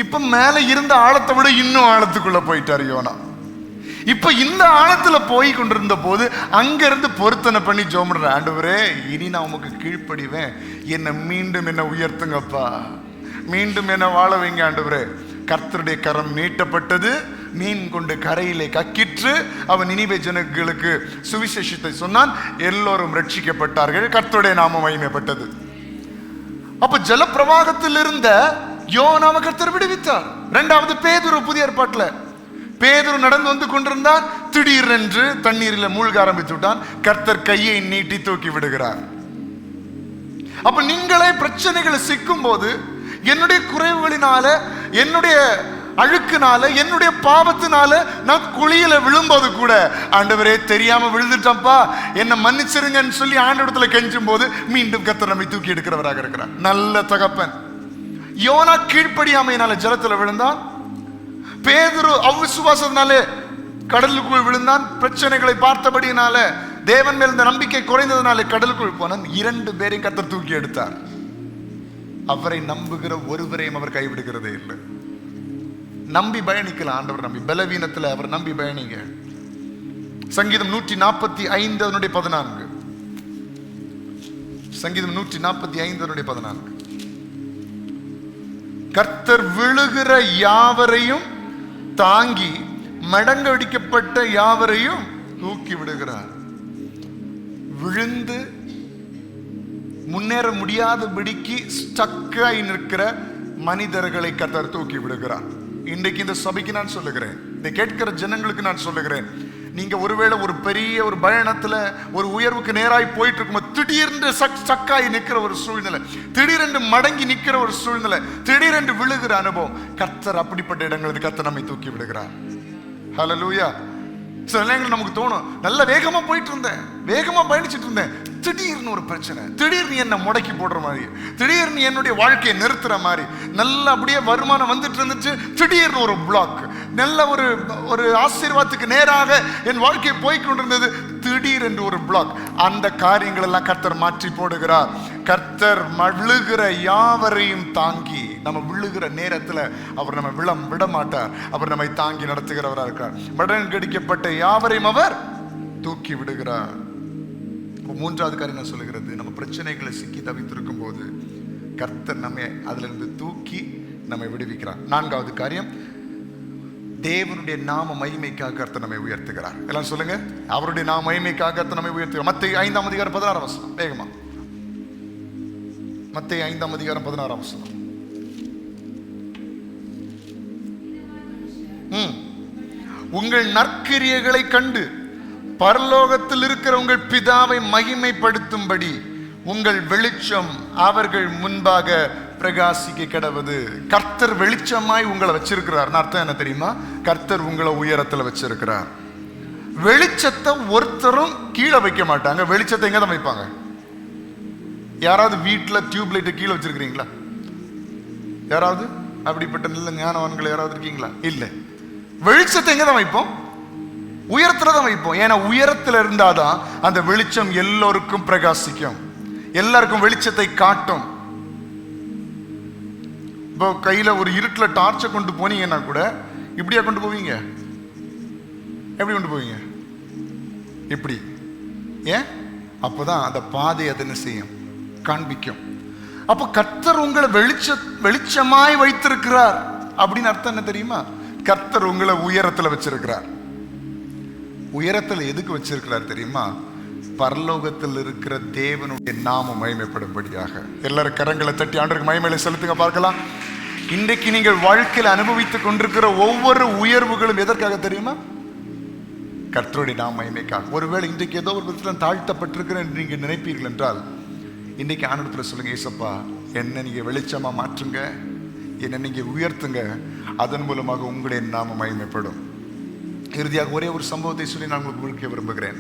இப்ப மேல இருந்த ஆழத்தை விட இன்னும் ஆழத்துக்குள்ள போயிட்டாரு யோனா. இப்ப இந்த ஆழத்துல போய் கொண்டிருந்த போது அங்க இருந்து பொருத்தனை பண்ணி ஜோமன்ற, ஆண்டவரே இனி நான் உமக்கு கீழ்ப்படிவேன், என்னை மீண்டும் என்ன உயர்த்துங்கப்பா, மீண்டும் என்ன வாழ வைங்க ஆண்டவரே. கர்த்தருடைய கரம் நீட்டப்பட்டது, மீன் கொண்டு கரையிலே கக்கிற்று. அவன் நினிவே ஜனங்களுக்கு சுவிசேஷத்தை சொன்னான், எல்லோரும் ரட்சிக்கப்பட்டார்கள், கர்த்தருடைய நாமம் மகிமைப்பட்டது. அப்ப ஜலப்பிரவாகத்தில் இருந்த யோனாவை கர்த்தர் விடுவித்தார். இரண்டாவது பேதுரு, புதிய ஏற்பாட்டுல பேதுரு நடந்து வந்து கொண்டிருந்தார், திடீரென்று தண்ணீரில் மூழ்க ஆரம்பித்து விட்டான். கர்த்தர் கையை நீட்டி தூக்கி விடுகிறார். அப்ப நீங்களே பிரச்சனைகளை சிக்கும் போது, என்னுடைய குறைவுகளினால, என்னுடைய அழுக்குனால, என்னுடைய பாவத்தினால நான் குழியில விழும்போது கூட, ஆண்டவரே தெரியாம விழுந்துட்டப்பா என்ன மன்னிச்சிருங்கன்னு சொல்லி ஆண்டவரத்துல கெஞ்சும் போது மீண்டும் கர்த்தர் நம்மை தூக்கி எடுக்கிறவராக இருக்கிறார். நல்ல தகப்பன். யோனா கீழ்ப்படியாமையினால ஜலத்துல விழுந்தான். பேதுரு அவிசுவாசத்தினாலே கடலுக்குள் விழுந்தான். பிரச்சனைகளை பார்த்தபடியினால, தேவன் மேல் இந்த நம்பிக்கை குறைந்ததுனால கடலுக்குள் போனான். 2 பேரையும் கர்த்தர் தூக்கி எடுத்தார். அவரை நம்புகிற ஒருவரையும் அவர் கைவிடுகிறதே இல்லை. நம்பி பயணிக்கலாம். ஆண்டவர் நம்பி, பலவீனத்தில் அவர் நம்பி பயணிங்க. சங்கீதம் 145:14. சங்கீதம் 145:14. கர்த்தர் விழுகிற யாவரையும் தாங்கி மடங்கடிக்கப்பட்ட யாவரையும் தூக்கி விடுகிறார். விழுந்து முன்னேற முடியாதபடிக்கு ஸ்டக்காய் நிற்கிற மனிதர்களை கர்த்தர் தூக்கி விடுகிறார். இன்றைக்கு இந்த சபைக்கு நான் சொல்லுகிறேன், இதை கேட்கிற ஜனங்களுக்கு நான் சொல்லுகிறேன், நீங்க ஒருவேளை ஒரு பெரிய ஒரு பயணத்துல ஒரு உயர்வுக்கு நேராய் போயிட்டு இருக்கும்போது திடீரென்று ஸ்டக்காய் நிற்கிற ஒரு சூழ்நிலை, திடீரென்று மடங்கி நிற்கிற ஒரு சூழ்நிலை, திடீரென்று விழுகிற அனுபவம், கர்த்தர் அப்படிப்பட்ட இடங்களுக்கு கர்த்தர் நம்மை தூக்கி விடுகிறார். ஹல்லேலூயா. சில நேரங்கள் நமக்கு தோணும், நல்ல வேகமா போயிட்டு இருந்தேன், வேகமா பயணிச்சுட்டு இருந்தேன், திடீர்னு ஒரு பிரச்சனை, திடீர்னு என்ன முடக்கி போடுற மாதிரி, திடீர்னு என்னுடைய வாழ்க்கையை நிறுத்துற மாதிரி, நல்ல அப்படியே வருமானம் வந்துட்டு இருந்துச்சு, திடீர்னு ஒரு பிளாக், நல்ல ஒரு ஒரு ஆசீர்வாதத்துக்கு நேராக என் வாழ்க்கை போய்கொண்டிருந்தது, திடீரென்று ஒரு பிளாக். அந்த காரியங்கள் எல்லாம் கர்த்தர் மாற்றி போடுகிறார். கர்த்தர் விழுகிற யாவரையும் தாங்கி, நம்ம விழுகிற நேரத்துல அவர் நம்ம விட மாட்டார். அவர் நம்மை தாங்கி நடத்துகிறவராக இருக்கிறார். மடங்கடிக்கப்பட்ட யாவரையும் அவர் தூக்கி விடுகிறார். மூன்றாவது காரியம் நான் சொல்லுகிறது, நம்ம பிரச்சனைகளை சிக்கி தவித்திருக்கும் போது கர்த்தர் நம்மை அதுல இருந்து தூக்கி நம்மை விடுவிக்கிறார். நான்காவது காரியம், தேவனுடைய நாம மகிமைக்காக கர்த்தர் நம்மை உயர்த்துகிறார். எல்லாம் சொல்லுங்க, அவருடைய நாம மகிமைக்காக கர்த்தர் நம்மை உயர்த்துகிறார். மத்தேயு 5:16 வேகமா. மத்தேயு 5:16. உங்கள் நற்கிரியைகளை கண்டு பரலோகத்தில் இருக்கிற உங்கள் பிதாவை மகிமைப்படுத்தும்படி உங்கள் வெளிச்சம் அவர்கள் முன்பாக பிரகாசிக்க கடவது. கர்த்தர் வெளிச்சமாய் உங்களை வச்சிருக்கிறார். அர்த்தம் என்ன தெரியுமா? கர்த்தர் உங்களை உயரத்துல வச்சிருக்கிறார். வெளிச்சத்தை ஒருத்தரும் கீழே வைக்க மாட்டாங்க. வெளிச்சத்தை எங்க தான் வைப்பாங்க? யாராவது வீட்டுல டியூப் லைட்டை கீழே வச்சிருக்கிறீங்களா? யாராவது அப்படிப்பட்ட நல்ல ஞானவான்கள் யாராவது இருக்கீங்களா? இல்லை. வெளிச்சத்தை எங்க தான் வைப்போம்? உயரத்துல தான் வைப்போம். ஏன்னா உயரத்துல இருந்தாதான் அந்த வெளிச்சம் எல்லோருக்கும் பிரகாசிக்கும், எல்லாருக்கும் வெளிச்சத்தை காட்டும். இப்போ கையில ஒரு இருட்டுல டார்ச்சை கொண்டு போனீங்கன்னா கூட இப்படியா கொண்டு போவீங்க? எப்படி கொண்டு போவீங்க? இப்படி. ஏன்? அப்போதான் அந்த பாதை அது என்ன செய்யும்? காண்பிக்கும். அப்போ கர்த்தர் உங்களை வெளிச்சமாய் வைத்திருக்கிறார் அப்படின்னு அர்த்தம் என்ன தெரியுமா? கர்த்தர் உங்களை உயரத்துல வச்சிருக்கிறார். உயரத்துல எதுக்கு வச்சிருக்கிறார் தெரியுமா? பரலோகத்தில் இருக்கிற தேவனுடைய நாமம் மகிமைப்படும்படியாக. எல்லாரும் கரங்களை தட்டி ஆண்டவருக்கு மகிமையை செலுத்துங்க பார்க்கலாம். இன்றைக்கு நீங்கள் வாழ்க்கையில் அனுபவித்துக் கொண்டிருக்கிற ஒவ்வொரு உயர்வுகளும் எதற்காக தெரியுமா? கர்த்தருடைய நாம மகிமைக்காக. ஒருவேளை இன்றைக்கு ஏதோ ஒரு விதத்தில் தாழ்த்தப்பட்டிருக்கிறேன் என்று நீங்க நினைப்பீர்கள் என்றால், இன்னைக்கு ஆண்டவரத்துல சொல்லுங்க, ஏசப்பா என்ன நீங்க வெளிச்சமா மாற்றுங்க, என்ன நீங்க உயர்த்துங்க, அதன் மூலமாக உங்களுடைய நாம மகிமைப்படும். இறுதியாக ஒரே ஒரு சம்பவத்தை சொல்லி நான் உங்களுக்கு விளக்க விரும்புகிறேன்.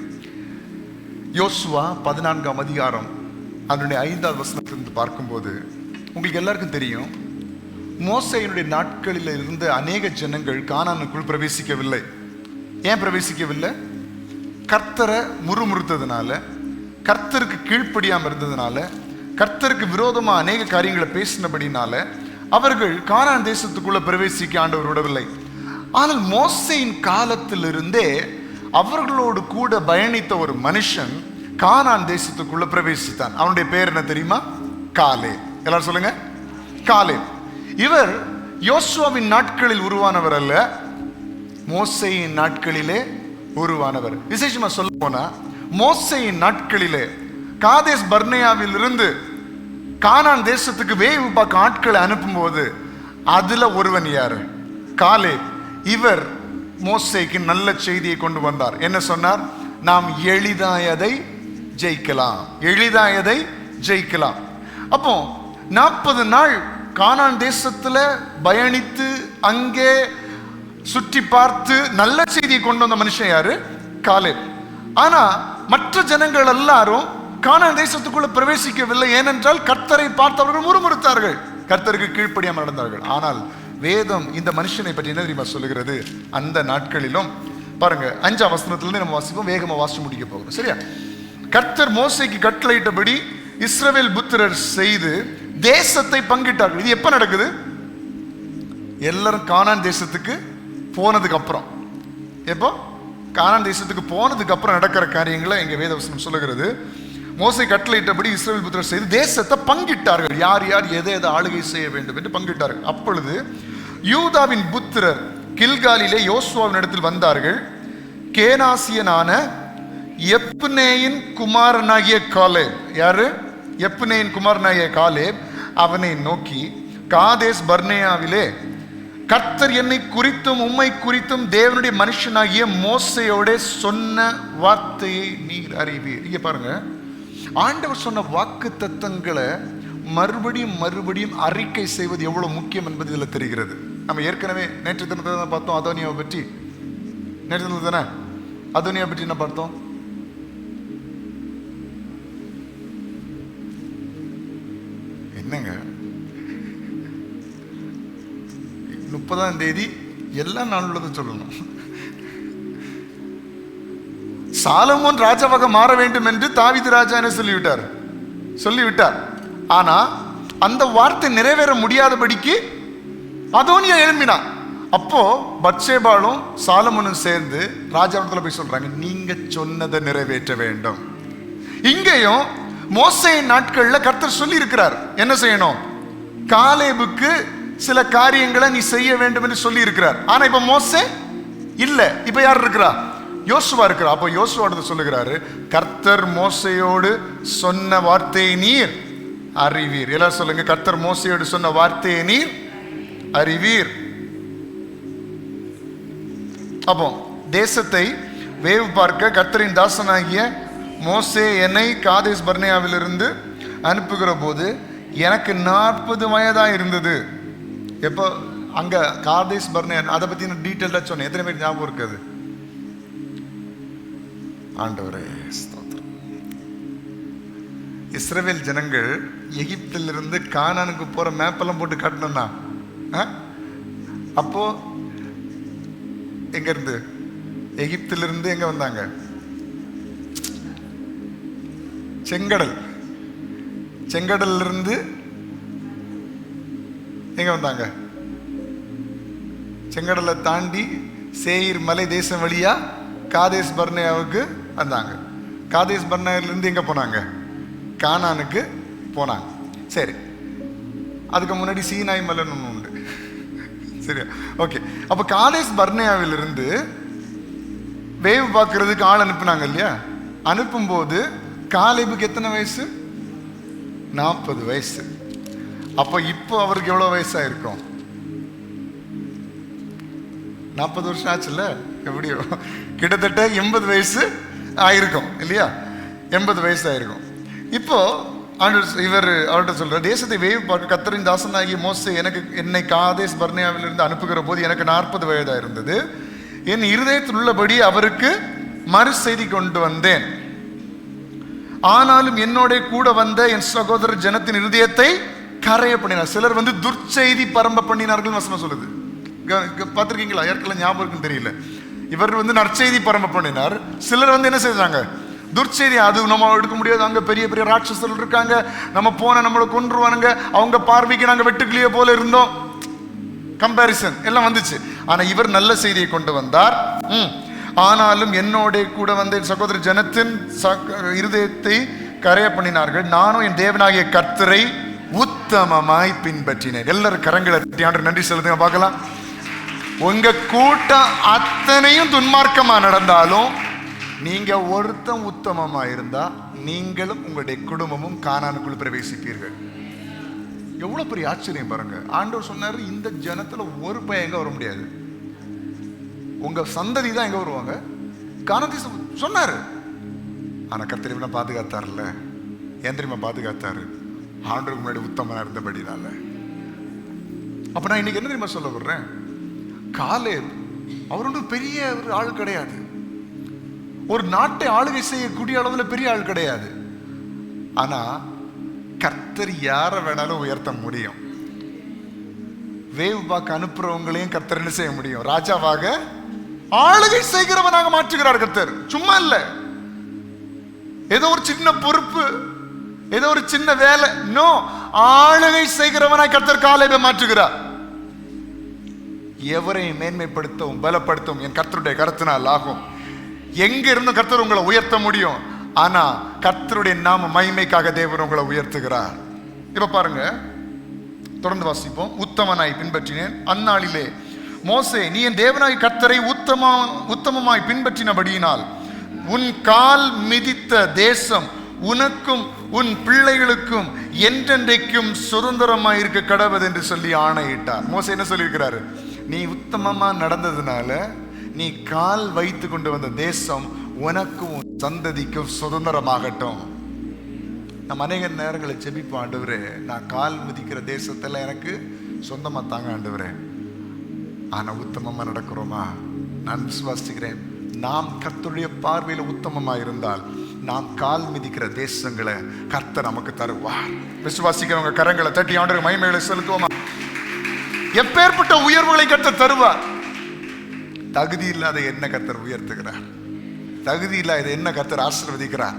யோசுவா 14ஆம் அதிகாரம் அதனுடைய 5வது வசனத்திலிருந்து பார்க்கும்போது உங்களுக்கு எல்லாருக்கும் தெரியும், மோசேயினுடைய நாட்களில் இருந்த அநேக ஜனங்கள் கானானுக்குள் பிரவேசிக்கவில்லை. ஏன் பிரவேசிக்கவில்லை? கர்த்தரை முறுமுறுத்ததுனால, கர்த்தருக்கு கீழ்ப்படியாமல் இருந்ததுனால, கர்த்தருக்கு விரோதமா அநேக காரியங்களை பேசினபடினால அவர்கள் கானான் தேசத்துக்குள்ள பிரவேசிக்க ஆண்டவர் விடவில்லை. ஆனால் மோசேயின் காலத்திலிருந்தே அவர்களோடு கூட பயணித்த ஒரு மனுஷன் கானான் தேசத்துக்குள்ள பிரவேசித்தான். அவனுடைய பேர் என்ன தெரியுமா? காலேப். எல்லாரும் சொல்லுங்க, காலேப். இவர் யோசுவாவின் நாட்களில் உருவானவர் அல்ல, மோசேயின் நாட்களிலே உருவானவர். விசேஷமா சொல்ல போனா மோசேயின் நாட்களிலே காதேஸ் பர்னேயாவில் இருந்து கானான் தேசத்துக்கு வேவு பார்க்க ஆட்களை அனுப்பும் போது அதுல ஒருவன் யாரு? காலேப். இவர் மோசேக்கு நல்ல செய்தியை கொண்டு வந்தார். என்ன சொன்னார்? நாம் எளிதாய் அதை ஜெயிக்கலாம், எளிதாய் அதை ஜெயிக்கலாம். அப்போ 40 நாள் கானான் தேசத்துல பயணித்து அங்கே சுற்றி பார்த்து நல்ல செய்தியை கொண்டு வந்த மனுஷன் யாரு? காலேப். ஆனா மற்ற ஜனங்கள் எல்லாரும் கானான் தேசத்துக்குள்ள பிரவேசிக்கவில்லை. ஏனென்றால் கர்த்தரை பார்த்தவர்கள் முறுமுறுத்தார்கள், கர்த்தருக்கு கீழ்ப்படியாமல் நடந்தார்கள். ஆனால் வேதம் இந்த மனுஷனை பற்றி என்ன தெரியுமா சொல்லுகிறது? அந்த நாட்களிலும் பாருங்க, 5ஆம் வசனத்திலிருந்து நம்ம வாசிப்போம், வேகமா வாசிச்சு முடிக்க போகிறோம். சரியா? கர்த்தர் மோசேக்கு கட்டளையிட்டபடி இஸ்ரவேல் புத்திரர் செய்து தேசத்தை பங்கிட்டார்கள். இது எப்ப நடக்குது? எல்லாரும் கானான் தேசத்துக்கு போனதுக்கு அப்புறம். எப்போ? கானான் தேசத்துக்கு போனதுக்கு அப்புறம் நடக்கிற காரியங்களை எங்க வேதவசனம் சொல்லுகிறது. மோசே கட்டளையிட்டபடி இஸ்ரவேல் புத்திரர் செய்து தேசத்தை பங்கிட்டார்கள். யார் யார் எதை எதை ஆளுகை செய்ய வேண்டும் என்று பங்கிட்டார்கள். அப்பொழுது யூதாவின் புத்திரர் கில்காலிலே யோசுவாவின் இடத்தில் வந்தார்கள். கேனாசியனான எப்னேயின் குமாரனாகிய காலேப். யாரு? எப்னேயின் குமாரனாகிய காலேப் அவனை நோக்கி, காதேஸ் பர்னேயாவிலே கர்த்தர் என்னை குறித்தும் உம்மை குறித்தும் தேவனுடைய மனுஷனாகிய மோசேயோட சொன்ன வார்த்தையை நீர் அறிவீர். இங்க பாருங்க, ஆண்டவர் சொன்ன வாக்கு தத்தங்களை மறுபடியும் மறுபடியும் அறிக்கை செய்வது எவ்வளவு முக்கியம் என்பது இதில் தெரிகிறது. நம்ம ஏற்கனவே நேற்று தினத்தை தான் பார்த்தோம் அதோனியாவை பற்றி. நேற்று தினத்தை தானே அதோனியா பற்றி என்ன பார்த்தோம்? என்னங்க 30ஆம் தேதி எல்லா நாள் உள்ளது சொல்லணும். சாலமோன் ராஜாவாக மாற வேண்டும் என்று தாவீது ராஜா என்ன சொல்லிவிட்டார். ஆனா அந்த வார்த்தை நிறைவேற முடியாதபடிக்கு அதோனியா எழும்பினான். அப்போ பத்சேபாலும் சாலமோனும் சேர்ந்து ராஜாவிடத்துல போய் சொல்றாங்க, நீங்க சொன்னதை நிறைவேற்ற வேண்டும். இங்கேயும் மோசேயின் நாட்கள்ல கர்த்தர் சொல்லி இருக்கிறார், என்ன செய்யணும்? காலேபுக்கு சில காரியங்களை நீ செய்ய வேண்டும் என்று சொல்லி இருக்கிறார். ஆனா இப்ப மோசே இல்ல, இப்ப யார் இருக்கிறா? யோசுவா இருக்கிறார். அப்போ யோசுவா சொல்லுகிறாரு, கர்த்தர் மோசேயோடு சொன்ன வார்த்தையை நீர் அறிவீர். எல்லாரும் சொல்லுங்க, கர்த்தர் மோசேயோடு சொன்ன வார்த்தையை நீர் அறிவீர். அப்போ தேசத்தை வேவு பார்க்க கர்த்தரின் தாசனாகிய மோசே என்னை காதேஸ் பர்னேயாவிலிருந்து அனுப்புகிற போது எனக்கு 40 வயதா இருந்தது. எப்போ அங்க காதேஸ் பர்னேயா, அதை பத்தி நான் டீட்டெயிலாக சொன்னேன். எத்தனை பேர் ஞாபகம் இருக்காது? ஆண்டவரே ஸ்தோத்திரம். இஸ்ரவேல் ஜனங்கள் எகிப்திலிருந்து கானானுக்கு போற மேப்பெல்லாம் போட்டு காட்டணும்னா, அப்போ எங்க இருந்து எகிப்திலிருந்து எங்க வந்தாங்க? செங்கடல்ல இருந்து எங்க வந்தாங்க? செங்கடலை தாண்டி சேயீர் மலை தேசம் வழியா காதேஸ் பர்னேயாவுக்கு வந்தாங்க. காதேஸ் பர்னேயாவிலிருந்து எங்க போனாங்க? கானானுக்கு போனாங்க. சரி, அதுக்கு முன்னாடி சீனாய் மலைன்னு ஒன்று உண்டு. சரியா? ஓகே. அப்ப காதேஸ் பர்னேயாவிலிருந்து வேவு பார்க்கறதுக்கு ஆள் அனுப்புனாங்க இல்லையா? அனுப்பும்போது காலேபுக்கு எத்தனை வயசு? 40 வயசு. அப்போ இப்போ அவருக்கு எவ்வளவு வயசா இருக்கும்? 40 வருஷம் ஆச்சுல்ல, எப்படியோ கிட்டத்தட்ட 80 வயசு ஆயிருக்கும் இல்லையா? 80 வயசு ஆயிருக்கும். இப்போ இவர் அவர்கிட்ட சொல்ற, தேசத்தை வேவு பார்க்க கர்த்தரின் தாசனாகிய மோசே என்னை காதேஸ் பர்னேயாவிலிருந்து அனுப்புகிற போது எனக்கு 40 வயதா இருந்தது. என் இருதயத்தில் உள்ளபடி அவருக்கு மறு செய்தி கொண்டு வந்தேன். ஆனாலும் என்னோட கூட வந்த என் சகோதரர் ஜனத்தின் இருதயத்தை கரைய பண்ணினார். சிலர் துர்ச்செய்தி பரம்ப பண்ணினார்கள் வசனம் சொல்லுது. பார்த்துருக்கீங்களா? யாருக்கெல்லாம் ஞாபகம் இருக்குன்னு தெரியல. இவர் நற்செய்தி பரம்ப பண்ணினார். சிலர் என்ன செய்தாங்க? துர்ச்செய்தி. அது நம்ம எடுக்க முடியாது, அங்க பெரிய பெரிய ராட்சசர்கள் இருக்காங்க, நம்ம போன நம்மளை கொன்றுவானுங்க, அவங்க பார்வைக்கு நாங்க வெட்டுக்கிளிய போல இருந்தோம், கம்பேரிசன் எல்லாம் வந்துச்சு. ஆனா இவர் நல்ல செய்தியை கொண்டு வந்தார். ஆனாலும் என்னோட கூட வந்த என் சகோதர ஜனத்தின் இருதயத்தை கரைய பண்ணினார்கள். நானும் என் தேவனாகிய கர்த்தரை உத்தமமாய் பின்பற்றினேன். எல்லாரும் கரங்களை தட்டி ஆண்டவருக்கு நன்றி செலுத்துங்க பார்க்கலாம். உங்க கூட்டம் அத்தனையும் துன்மார்க்கமா நடந்தாலும் நீங்க ஒருத்தம் உத்தமமா இருந்தா நீங்களும் உங்களுடைய குடும்பமும் கானானுக்குள் பிரவேசிப்பீர்கள். எவ்வளவு பெரிய ஆச்சரியம் பாருங்க. ஆண்டவர் சொன்னாரு, இந்த ஜனத்துல ஒரு பையன் எங்க வர முடியாது, உங்க சந்ததி தான் எங்க வருவாங்க, கானான் தேசம் சொன்னாரு. ஆனா கர்த்தர் பாதுகாத்தார்ல. ஏன் தெரியுமா பாதுகாத்தாரு? ஆண்டவருக்கு முன்னாடி உத்தமனா இருந்தபடினால. அப்ப நான் இன்னைக்கு என்ன தெரியுமா சொல்ல வர்றேன்? காலேப் அவர் ஒன்றும் பெரிய ஒரு ஆள் கிடையாது, ஒரு நாட்டை ஆளுகை செய்யக்கூடிய அளவுல பெரிய ஆள் கிடையாது. ஆனா கர்த்தர் யாரை வேணாலும் உயர்த்த முடியும். வேவு பார்க்க அனுப்புறவங்களையும் கர்த்தர் என்ன செய்ய முடியும்? ராஜாவாக ஆளுகை செய்கிறவனாக மாற்றுகிறார் கர்த்தர். சும்மா இல்ல ஏதோ ஒரு சின்ன பொறுப்பு, ஏதோ ஒரு சின்ன வேலை, நோ, ஆளுகை செய்கிறவனாய் கர்த்தர் காலேபை மாற்றுகிறார். எவரையும் மேன்மைப்படுத்தவும் பலப்படுத்தவும் என் கர்த்தருடைய கருத்தினால் ஆகும். எங்க இருந்து கர்த்தர் உங்களை உயர்த்த முடியும். ஆனா கர்த்தருடைய நாம மகிமைக்காக தேவன் உங்களை உயர்த்துகிறார். இப்ப பாருங்க, தொடர்ந்து வாசிப்போம். உத்தமனாய் பின்பற்றினேன். அந்நாளிலே மோசே, நீ என் தேவனாய் கர்த்தரை உத்தமமாய் பின்பற்றினபடியினால் உன் கால் மிதித்த தேசம் உனக்கும் உன் பிள்ளைகளுக்கும் என்றென்றைக்கும் சுதந்திரமாய் இருக்க கடவுது என்று சொல்லி ஆணையிட்டார். மோசே என்ன சொல்லியிருக்கிறாரு? நீ உத்தமமா நடந்ததுனால நீ கால் வைத்து கொண்டு வந்த தேசம் உனக்கும் சந்ததிக்கும் சுதந்திரமாகட்டும். நம்ம அநேக நேரங்களை ஜெபிப்போம், ஆண்டவரே நான் கால் மிதிக்கிற தேசத்துல எனக்கு சொந்தமா தாங்க ஆண்டவரே. ஆனா உத்தமமா நடக்கிறோமா? நான் விசுவாசிக்கிறேன், நாம் கர்த்தருடைய பார்வையில உத்தமமா இருந்தால் நாம் கால் மிதிக்கிற தேசங்களை கர்த்தர் நமக்கு தருவார். விசுவாசிக்கிறவங்க கரங்களை தட்டி ஆண்டவருக்கு மகிமைகளை செலுத்துவோமா? எப்பேற்பட்ட உயர்வுகளை கர்த்தர் தருவார். தகுதி இல்லாத என்ன கர்த்தர் உயர்த்துகிறார், தகுதி இல்லாத என்ன கர்த்தர் ஆசீர்வதிக்கிறார்.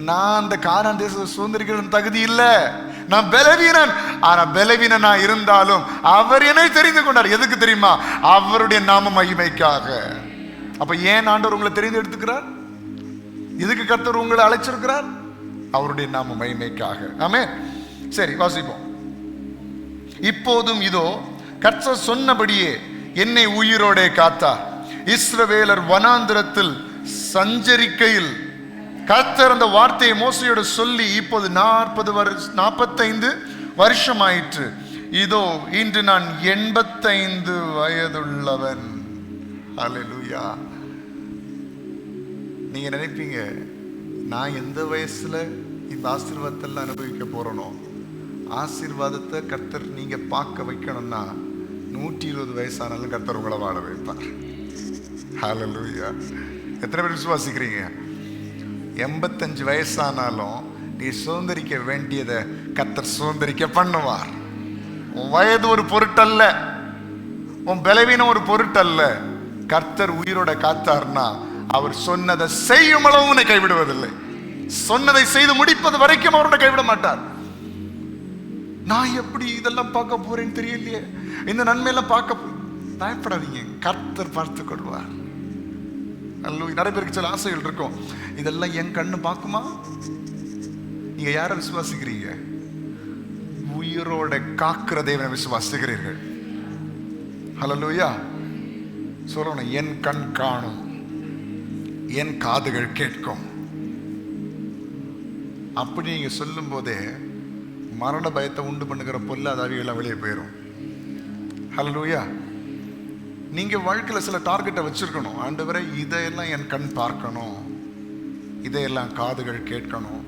நான் அந்த கானான் தேசத்தை சுதந்திரிக்கிற தகுதி இல்லை, நான் பலவீனன். ஆனா பலவீனனா இருந்தாலும் அவர் என்னை தெரிந்து கொண்டார். எதுக்கு தெரியுமா? அவருடைய நாம மகிமைக்காக. அப்ப ஏன் ஆண்டவர் உங்களை தெரிந்து எடுத்துக்கிறார்? எதுக்கு கர்த்தர் உங்களை அழைச்சிருக்கிறார்? அவருடைய நாம மகிமைக்காக. ஆமென். சரி, வாசிப்போம். இப்போதும் இதோ கர்த்தர் சொன்னபடியே என்னை உயிரோடே காத்தார். இஸ்ரவேலர் வனாந்திரத்தில் சஞ்சரிக்கையில் கர்த்தர் அந்த வார்த்தையை மோசையோடு சொல்லி இப்போது 45 வருஷம் ஆயிற்று. இதோ இன்று நான் 85 வயதுள்ளவன். ஹல்லேலூயா. நீங்க நினைப்பீங்க, நான் எந்த வயசுல இந்த ஆசீர்வாதத்தெல்லாம் அனுபவிக்க போறேனோ, ஆசீர்வாதத்தை கர்த்தர் நீங்க பார்க்க வைக்கணும்னா 120 வயசானாலும் கர்த்தர் உங்களை வாழ வைப்பார். ஹல்லேலூயா. எத்தனை பேர் விசுவாசிக்கிறீங்க? 85 வயசானாலும் நீ சுதந்திரிக்க வேண்டியதை கர்த்தர் சுதந்திரிக்க பண்ணுவார். உன் வயது ஒரு பொருட்டல்ல, உன் பலவீனம் ஒரு பொருட்டல்ல. கர்த்தர் உயிரோட காத்தார்னா அவர் சொன்னதை செய்யும் அளவு உன்னை கைவிடுவதில்லை. சொன்னதை செய்து முடிப்பது வரைக்கும் அவரோட கைவிட மாட்டார். நான் எப்படி இதெல்லாம் பார்க்க போறேன்னு தெரியலையே, இந்த நன்மையெல்லாம் பார்க்க பயப்படாதீங்க, கர்த்தர் பார்த்துக் கொள்வார். நிறைய பேருக்கு சில ஆசைகள் இருக்கும், இதெல்லாம் என் கண்ணு பார்க்குமா? நீங்க யாரை விசுவாசிக்கிறீங்க? உயிரோட காக்கிற தேவனை விசுவாசிக்கிறீர்கள். ஹல்லேலூயா. சொல்லணும், என் கண் காணும், என் காதுகள் கேட்கும். அப்படி நீங்க சொல்லும் போதே மரண பயத்தை உண்டு பண்ணுகிற பொல்லாத ஆவிகள் வெளியே போயிடும். ஹல்லேலூயா. நீங்க வாழ்க்கையில சில டார்கெட்டை வச்சிருக்கணும். ஆண்டவரே, இதையெல்லாம் என் கண் பார்க்கணும், இதையெல்லாம் காதுகள் கேட்கணும்.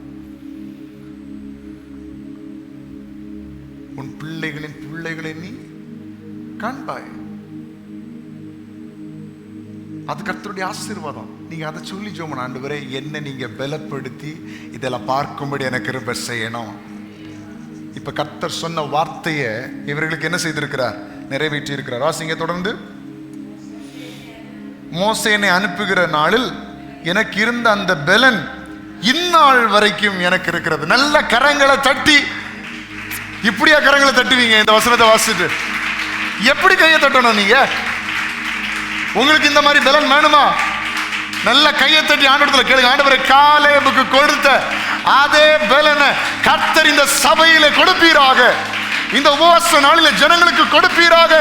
உன் பிள்ளைகளின் பிள்ளைகளை நீ காண்பாய். அது கர்த்தருடைய ஆசீர்வாதம். நீங்க அதை சொல்லி ஜெபம், ஆண்டவரே என்ன நீங்க பலப்படுத்தி இதெல்லாம் பார்க்கும்படி எனக்கு கிருபை செய்யணும். இப்ப கர்த்தர் சொன்ன வார்த்தையை இவர்களுக்கு என்ன செய்திருக்கிறார்? நிறைவேற்றி இருக்கிறார். வாசிங்க தொடர்ந்து. மோசேனை அனுப்புகிற நாளில் எனக்கு இருந்த அந்த பலன் இந்நாள் வரைக்கும் எனக்கு இருக்கிறது. நல்ல கரங்களை தட்டி, இப்படியா கரங்களை தட்டுவீங்க? இந்த வசனத்தை வாசிட்டு எப்படி கையை தட்டணும்? நீங்க உங்களுக்கு இந்த மாதிரி பலன் வேணுமா? நல்ல கையை தட்டி ஆண்டவரத்துல கேளுங்க. ஆண்டவரே, காலேபுக்கு கொடுத்த அதே பலனை கர்த்தர் இந்த சபையில கொடுப்பீராக, இந்த உபவாச நாளில ஜனங்களுக்கு கொடுப்பீராக.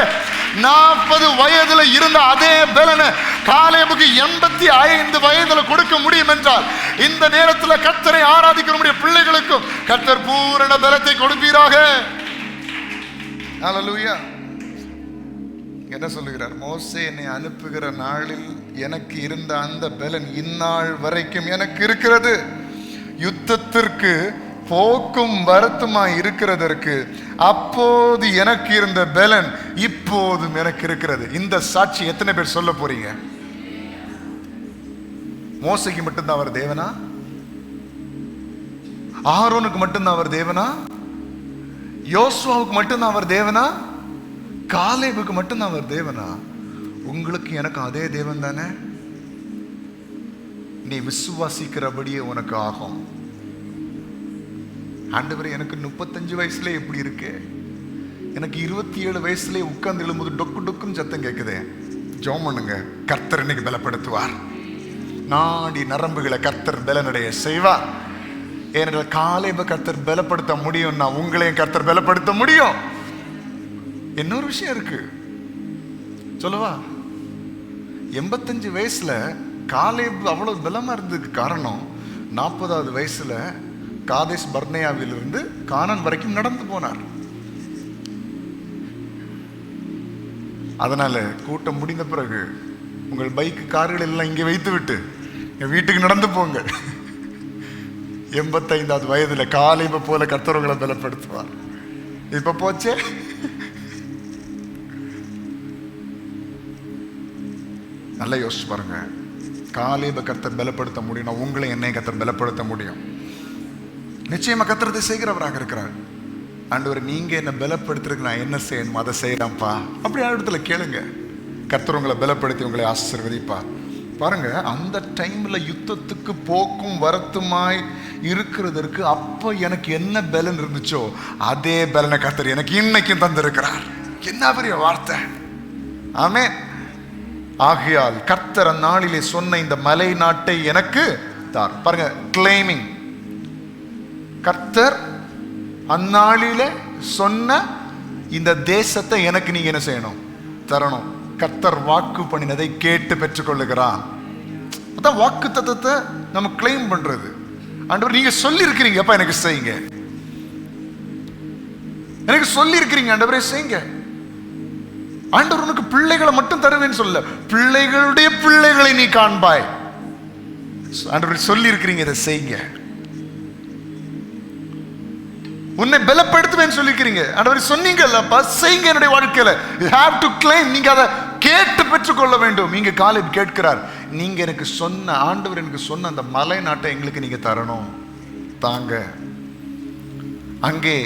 40 வயதுல இருந்த அதே பலனை காலேபுக்கு 85 வயதுல கொடுக்க முடியும் என்றால், இந்த நேரத்தில் கர்த்தரை ஆராதிக்கிற பிள்ளைகளுக்கும் கர்த்தர் பூரண பலத்தை கொடுப்பீராக. ஹல்லேலூயா. என்ன சொல்லுகிறார்? மோசே என்னை அனுப்புகிற நாளில் எனக்கு இருந்த அந்த பலன் இந்நாள் வரைக்கும் எனக்கு இருக்கிறது. யுத்தத்திற்கு போக்கும் வருத்தமாய் இருக்கிறதற்கு அப்போது எனக்கு இருந்த பலன் இப்போதும் எனக்கு இருக்கிறது. இந்த சாட்சி எத்தனை பேர் சொல்ல போறீங்க? மோசைக்கு மட்டும்தான் அவர் தேவனா? ஆரோனுக்கு மட்டும்தான் அவர் தேவனா? யோசுவாவுக்கு மட்டும்தான் அவர் தேவனா? காலேபுக்கு மட்டும்தான் அவர் தேவனா? உங்களுக்கு எனக்கு அதே தேவன் தானே? நீ விசுவாசிக்கிறபடியே உனக்கு ஆகும். ஆண்டவரே, எனக்கு 35 வயசுல எப்படி இருக்கு? எனக்கு 27 வயசுல உட்கார்ந்து எழும்போது டொக்கு டொக்குன்னு சத்தம் கேட்குதே. ஜெபம் பண்ணுங்க, கர்த்தர் இன்னைக்கு பலப்படுத்துவார். நாடி நரம்புகளை கர்த்தர் பலனடைய செய்வார். ஏனென்றால் காலேபை கர்த்தர் பலப்படுத்த முடியும்னா உங்களையும் கர்த்தர் பலப்படுத்த முடியும். இன்னொரு விஷயம் இருக்கு, சொல்லவா? 85 வயசுல காலேப் அவ்வளவு பலமா இருந்ததுக்கு காரணம், 40வது வயசுல காதேஸ் பர்னேயாவிலிருந்து கானான் வரைக்கும் நடந்து போனார். அதனால கூட்டம் முடிந்த பிறகு உங்கள் பைக்கு கார்கள் எல்லாம் இங்கே வைத்து விட்டு என் வீட்டுக்கு நடந்து போங்க. 85வது வயதுல காலேபை போல கர்த்தர் உங்களை பலப்படுத்துவார். இப்ப போச்சே. நல்லா யோசிச்சு பாருங்க. காலேபை கர்த்தர் பலப்படுத்த முடியும், உங்களை என்னை கர்த்தர் பலப்படுத்த முடியும். நிச்சயமா கர்த்தர் செய்கிறவராக இருக்கிறார். ஆண்டவர், நீங்க என்ன பலப்படுத்துறதுக்கு நான் என்ன செய்யணும் அதை செய்யலாம்ப்பா. அப்படி இடத்துல கேளுங்க, கர்த்தர் உங்களை பலப்படுத்தி உங்களை ஆசீர்வதிப்பா. பாருங்க, அந்த டைம்ல யுத்தத்துக்கு போக்கும் வரத்துமாய் இருக்கிறதற்கு அப்ப எனக்கு என்ன பலன் இருந்துச்சோ அதே பலனை கர்த்தர் எனக்கு இன்னைக்கும் தந்திருக்கிறார். என்ன பெரிய வார்த்தை! ஆமென். ஆகையால் கர்த்தர் அந்நாளிலே சொன்ன இந்த மலை நாட்டை எனக்கு தார். பாருங்க, கிளைமிங். கர்த்தர் அந்நாளிலே சொன்ன இந்த தேசத்தை எனக்கு நீங்க என்ன செய்யணும்? தரணும். கர்த்தர் வாக்கு பண்ணினதை கேட்டு பெற்றுக்கொள்ளுகிறான். அதான் வாக்கு தத்தத்தை நம்ம கிளைம் பண்றது. ஆண்டவர், நீங்க சொல்லி இருக்கிறீங்கப்பா, எனக்கு செய்யுங்க. எனக்கு சொல்லி இருக்கிறீங்க ஆண்டவரே, செய்யுங்க. ஆண்டவர் உனக்கு பிள்ளைகளை மட்டும் தருவேன்னு சொல்ல, பிள்ளைகளுடைய பிள்ளைகளை நீ காண்பாய். ஆண்டவர் சொல்லி இருக்கிறீங்க, இதை செய்யுங்க. உன்னை பலப்படுத்துவேன்னு சொல்லிக்கிறீங்க, ஆண்டவர் சொன்னீங்கல்லப்பா, செய்யுங்க என்னுடைய வாழ்க்கையில. You have to claim. நீங்க அதை கேட்டு பெற்றுக்கொள்ள வேண்டும். இங்க காலேப் கேட்கிறார், நீங்க எனக்கு சொன்ன, ஆண்டவர் எனக்கு சொன்ன அந்த மலை நாட்டை எங்களுக்கு நீங்க தரணும், தாங்க. அங்கே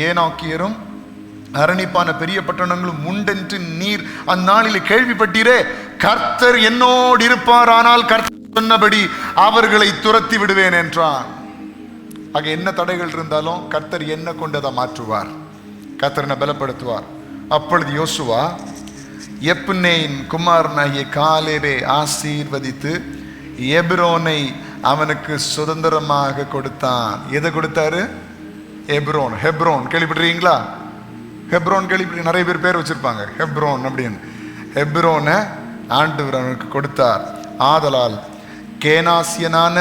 ஏனாக்கியரும் அரணிப்பான பெரிய பட்டணங்களும் உண்டென்று நீர் அந்நாளில் கேள்விப்பட்டீரே. கர்த்தர் என்னோடு இருப்பார், ஆனால் கர்த்தர் சொன்னபடி அவர்களை துரத்தி விடுவேன் என்றான். அங்கே என்ன தடைகள் இருந்தாலும் கர்த்தர் என்ன கொண்டு அதை மாற்றுவார், கர்த்தர் பலப்படுத்துவார். அப்பொழுது யோசுவா எப்னேயின் குமாரனாகிய காலேபை ஆசீர்வதித்து எபிரோனை அவனுக்கு சுதந்திரமாக கொடுத்தான். எதை கொடுத்தாரு? எப்ரோன். ஹெப்ரோன் கேள்விப்பட்டிருக்கீங்களா? ஹெப்ரோன் கேள்விப்பட்டு நிறைய பேர் வச்சிருப்பாங்க ஹெப்ரோன் அப்படின்னு. ஹெப்ரோனை ஆண்டவர் அவனுக்கு கொடுத்தார். ஆதலால் கேனாசியனான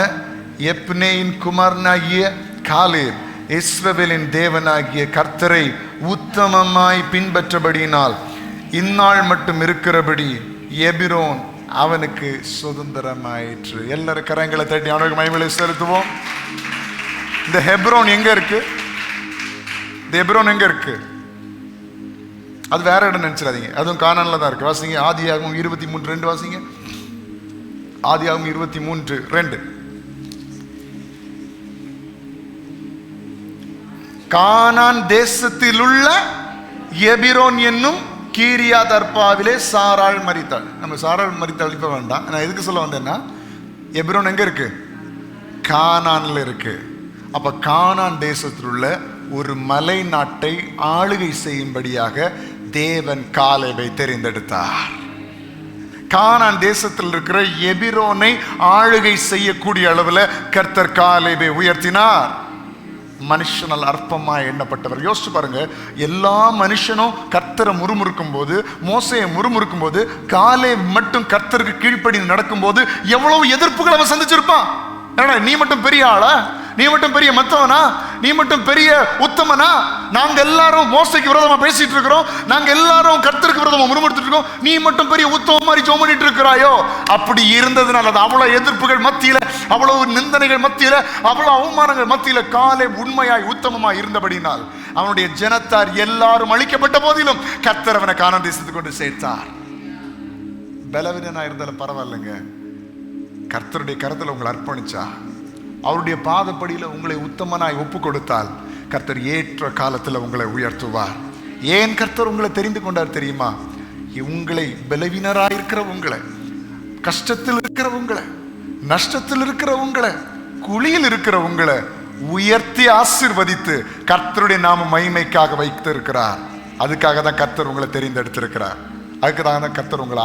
எப்னேயின் குமாரனாகிய காலேப் இஸ்ரவேலின் தேவனாகிய கர்த்தரை உத்தமமாய் பின்பற்றபடியினால் இந்நாள் மட்டும் இருக்கிறபடி எபிரோன் அவனுக்கு சுதந்திரமாயிற்று. எல்லாரும் கரங்களை தட்டி அவனுக்கு மகிமையை செலுத்துவோம். இந்த ஹெப்ரோன் எங்க இருக்கு? இந்த ஹெப்ரோன் எங்க இருக்கு? அது வேற இடம் நினைச்சிடாதீங்க, அதுவும் கானான்ல தான் இருக்கு. வாசிங்க ஆதியாகமம் 23:2. வாசிங்க ஆதியாகமம் 23:2. கானான் தேசத்தில் உள்ள எபிரோன் என்னும் கீரியாத் அர்பாவிலே சாராள் மரித்தாள். நம்ம சாராள் மரித்தாள் இப்ப வேண்டாம், நான் எதுக்கு சொல்ல வந்தேன்னா, எபிரோன் எங்க இருக்கு? கானான்ல இருக்கு. அப்ப கானான் தேசத்தில் உள்ள ஒரு மலை நாட்டை ஆளுகை செய்யும்படியாக தேவன் காலேபை தெரிந்தெடுத்தார். கானான் தேசத்தில் இருக்கிற எபிரோனை ஆளுகை செய்யக்கூடிய அளவில் கர்த்தர் காலேபை உயர்த்தினார். மனுஷனால் அற்பமாய் எண்ணப்பட்டவர். யோசிச்சு பாருங்க, எல்லா மனுஷனும் கர்த்தரை முறுமுறுக்கும் போது, மோசையை முறுமுறுக்கும் போது, காலேப் மட்டும் கர்த்தருக்கு கீழ்ப்படி நடக்கும் போது எவ்வளவு எதிர்ப்புகள் அவன் சந்திச்சிருப்பான். நீ மட்டும் பெரிய ஆளா? நீ மட்டும் பெரிய மத்தவனா? நீ மட்டும் பெரிய உத்தமனா? நாங்க எல்லாரும் மோசைக்கு விரோதமா பேசிட்டு இருக்கிறோம், நாங்க எல்லாரும் கர்த்தருக்கு விரோதமா முறுமுறுத்துட்டு இருக்கோம், நீ மட்டும் பெரிய உத்தம மாதிரி ஜெபம் பண்ணிட்டு இருக்கிறாயோ? அப்படி இருந்ததுனால அது அவ்வளவு எதிர்ப்புகள் மத்தியில, அவ்வளவு நிந்தனைகள் மத்தியில, அவ்வளவு அவமானங்கள் மத்தியில காலேப் உண்மையாய் உத்தமமாய் இருந்தபடினால் அவனுடைய ஜனத்தார் எல்லாரும் அழிக்கப்பட்ட போதிலும் கர்த்தர் அவனை கானான் தேசத்துக்கு கொண்டு சேர்த்தார். பலவீனனா இருந்தாலும் பரவாயில்லைங்க, கர்த்தருடைய கரத்துல உங்களை அர்ப்பணிச்சா, அவருடைய பாதப்படியில உங்களை உத்தமனாய் ஒப்பு கொடுத்தால் கர்த்தர் ஏற்ற காலத்துல உங்களை உயர்த்துவார். ஏன் கர்த்தர் உங்களை தெரிந்து கொண்டார் தெரியுமா? உங்களை பலவீனராயிருக்கிற உங்களை, கஷ்டத்தில் இருக்கிற உங்களை, நஷ்டத்தில் இருக்கிற உங்களை, குழியில் இருக்கிற உங்களை உயர்த்தி ஆசீர்வதித்து கர்த்தருடைய நாம மகிமைக்காக வைத்து இருக்கிறார். அதுக்காக தான் கர்த்தர் உங்களை தெரிந்தெடுத்திருக்கிறார். அதுக்கு தான் கர்த்தர் உங்களை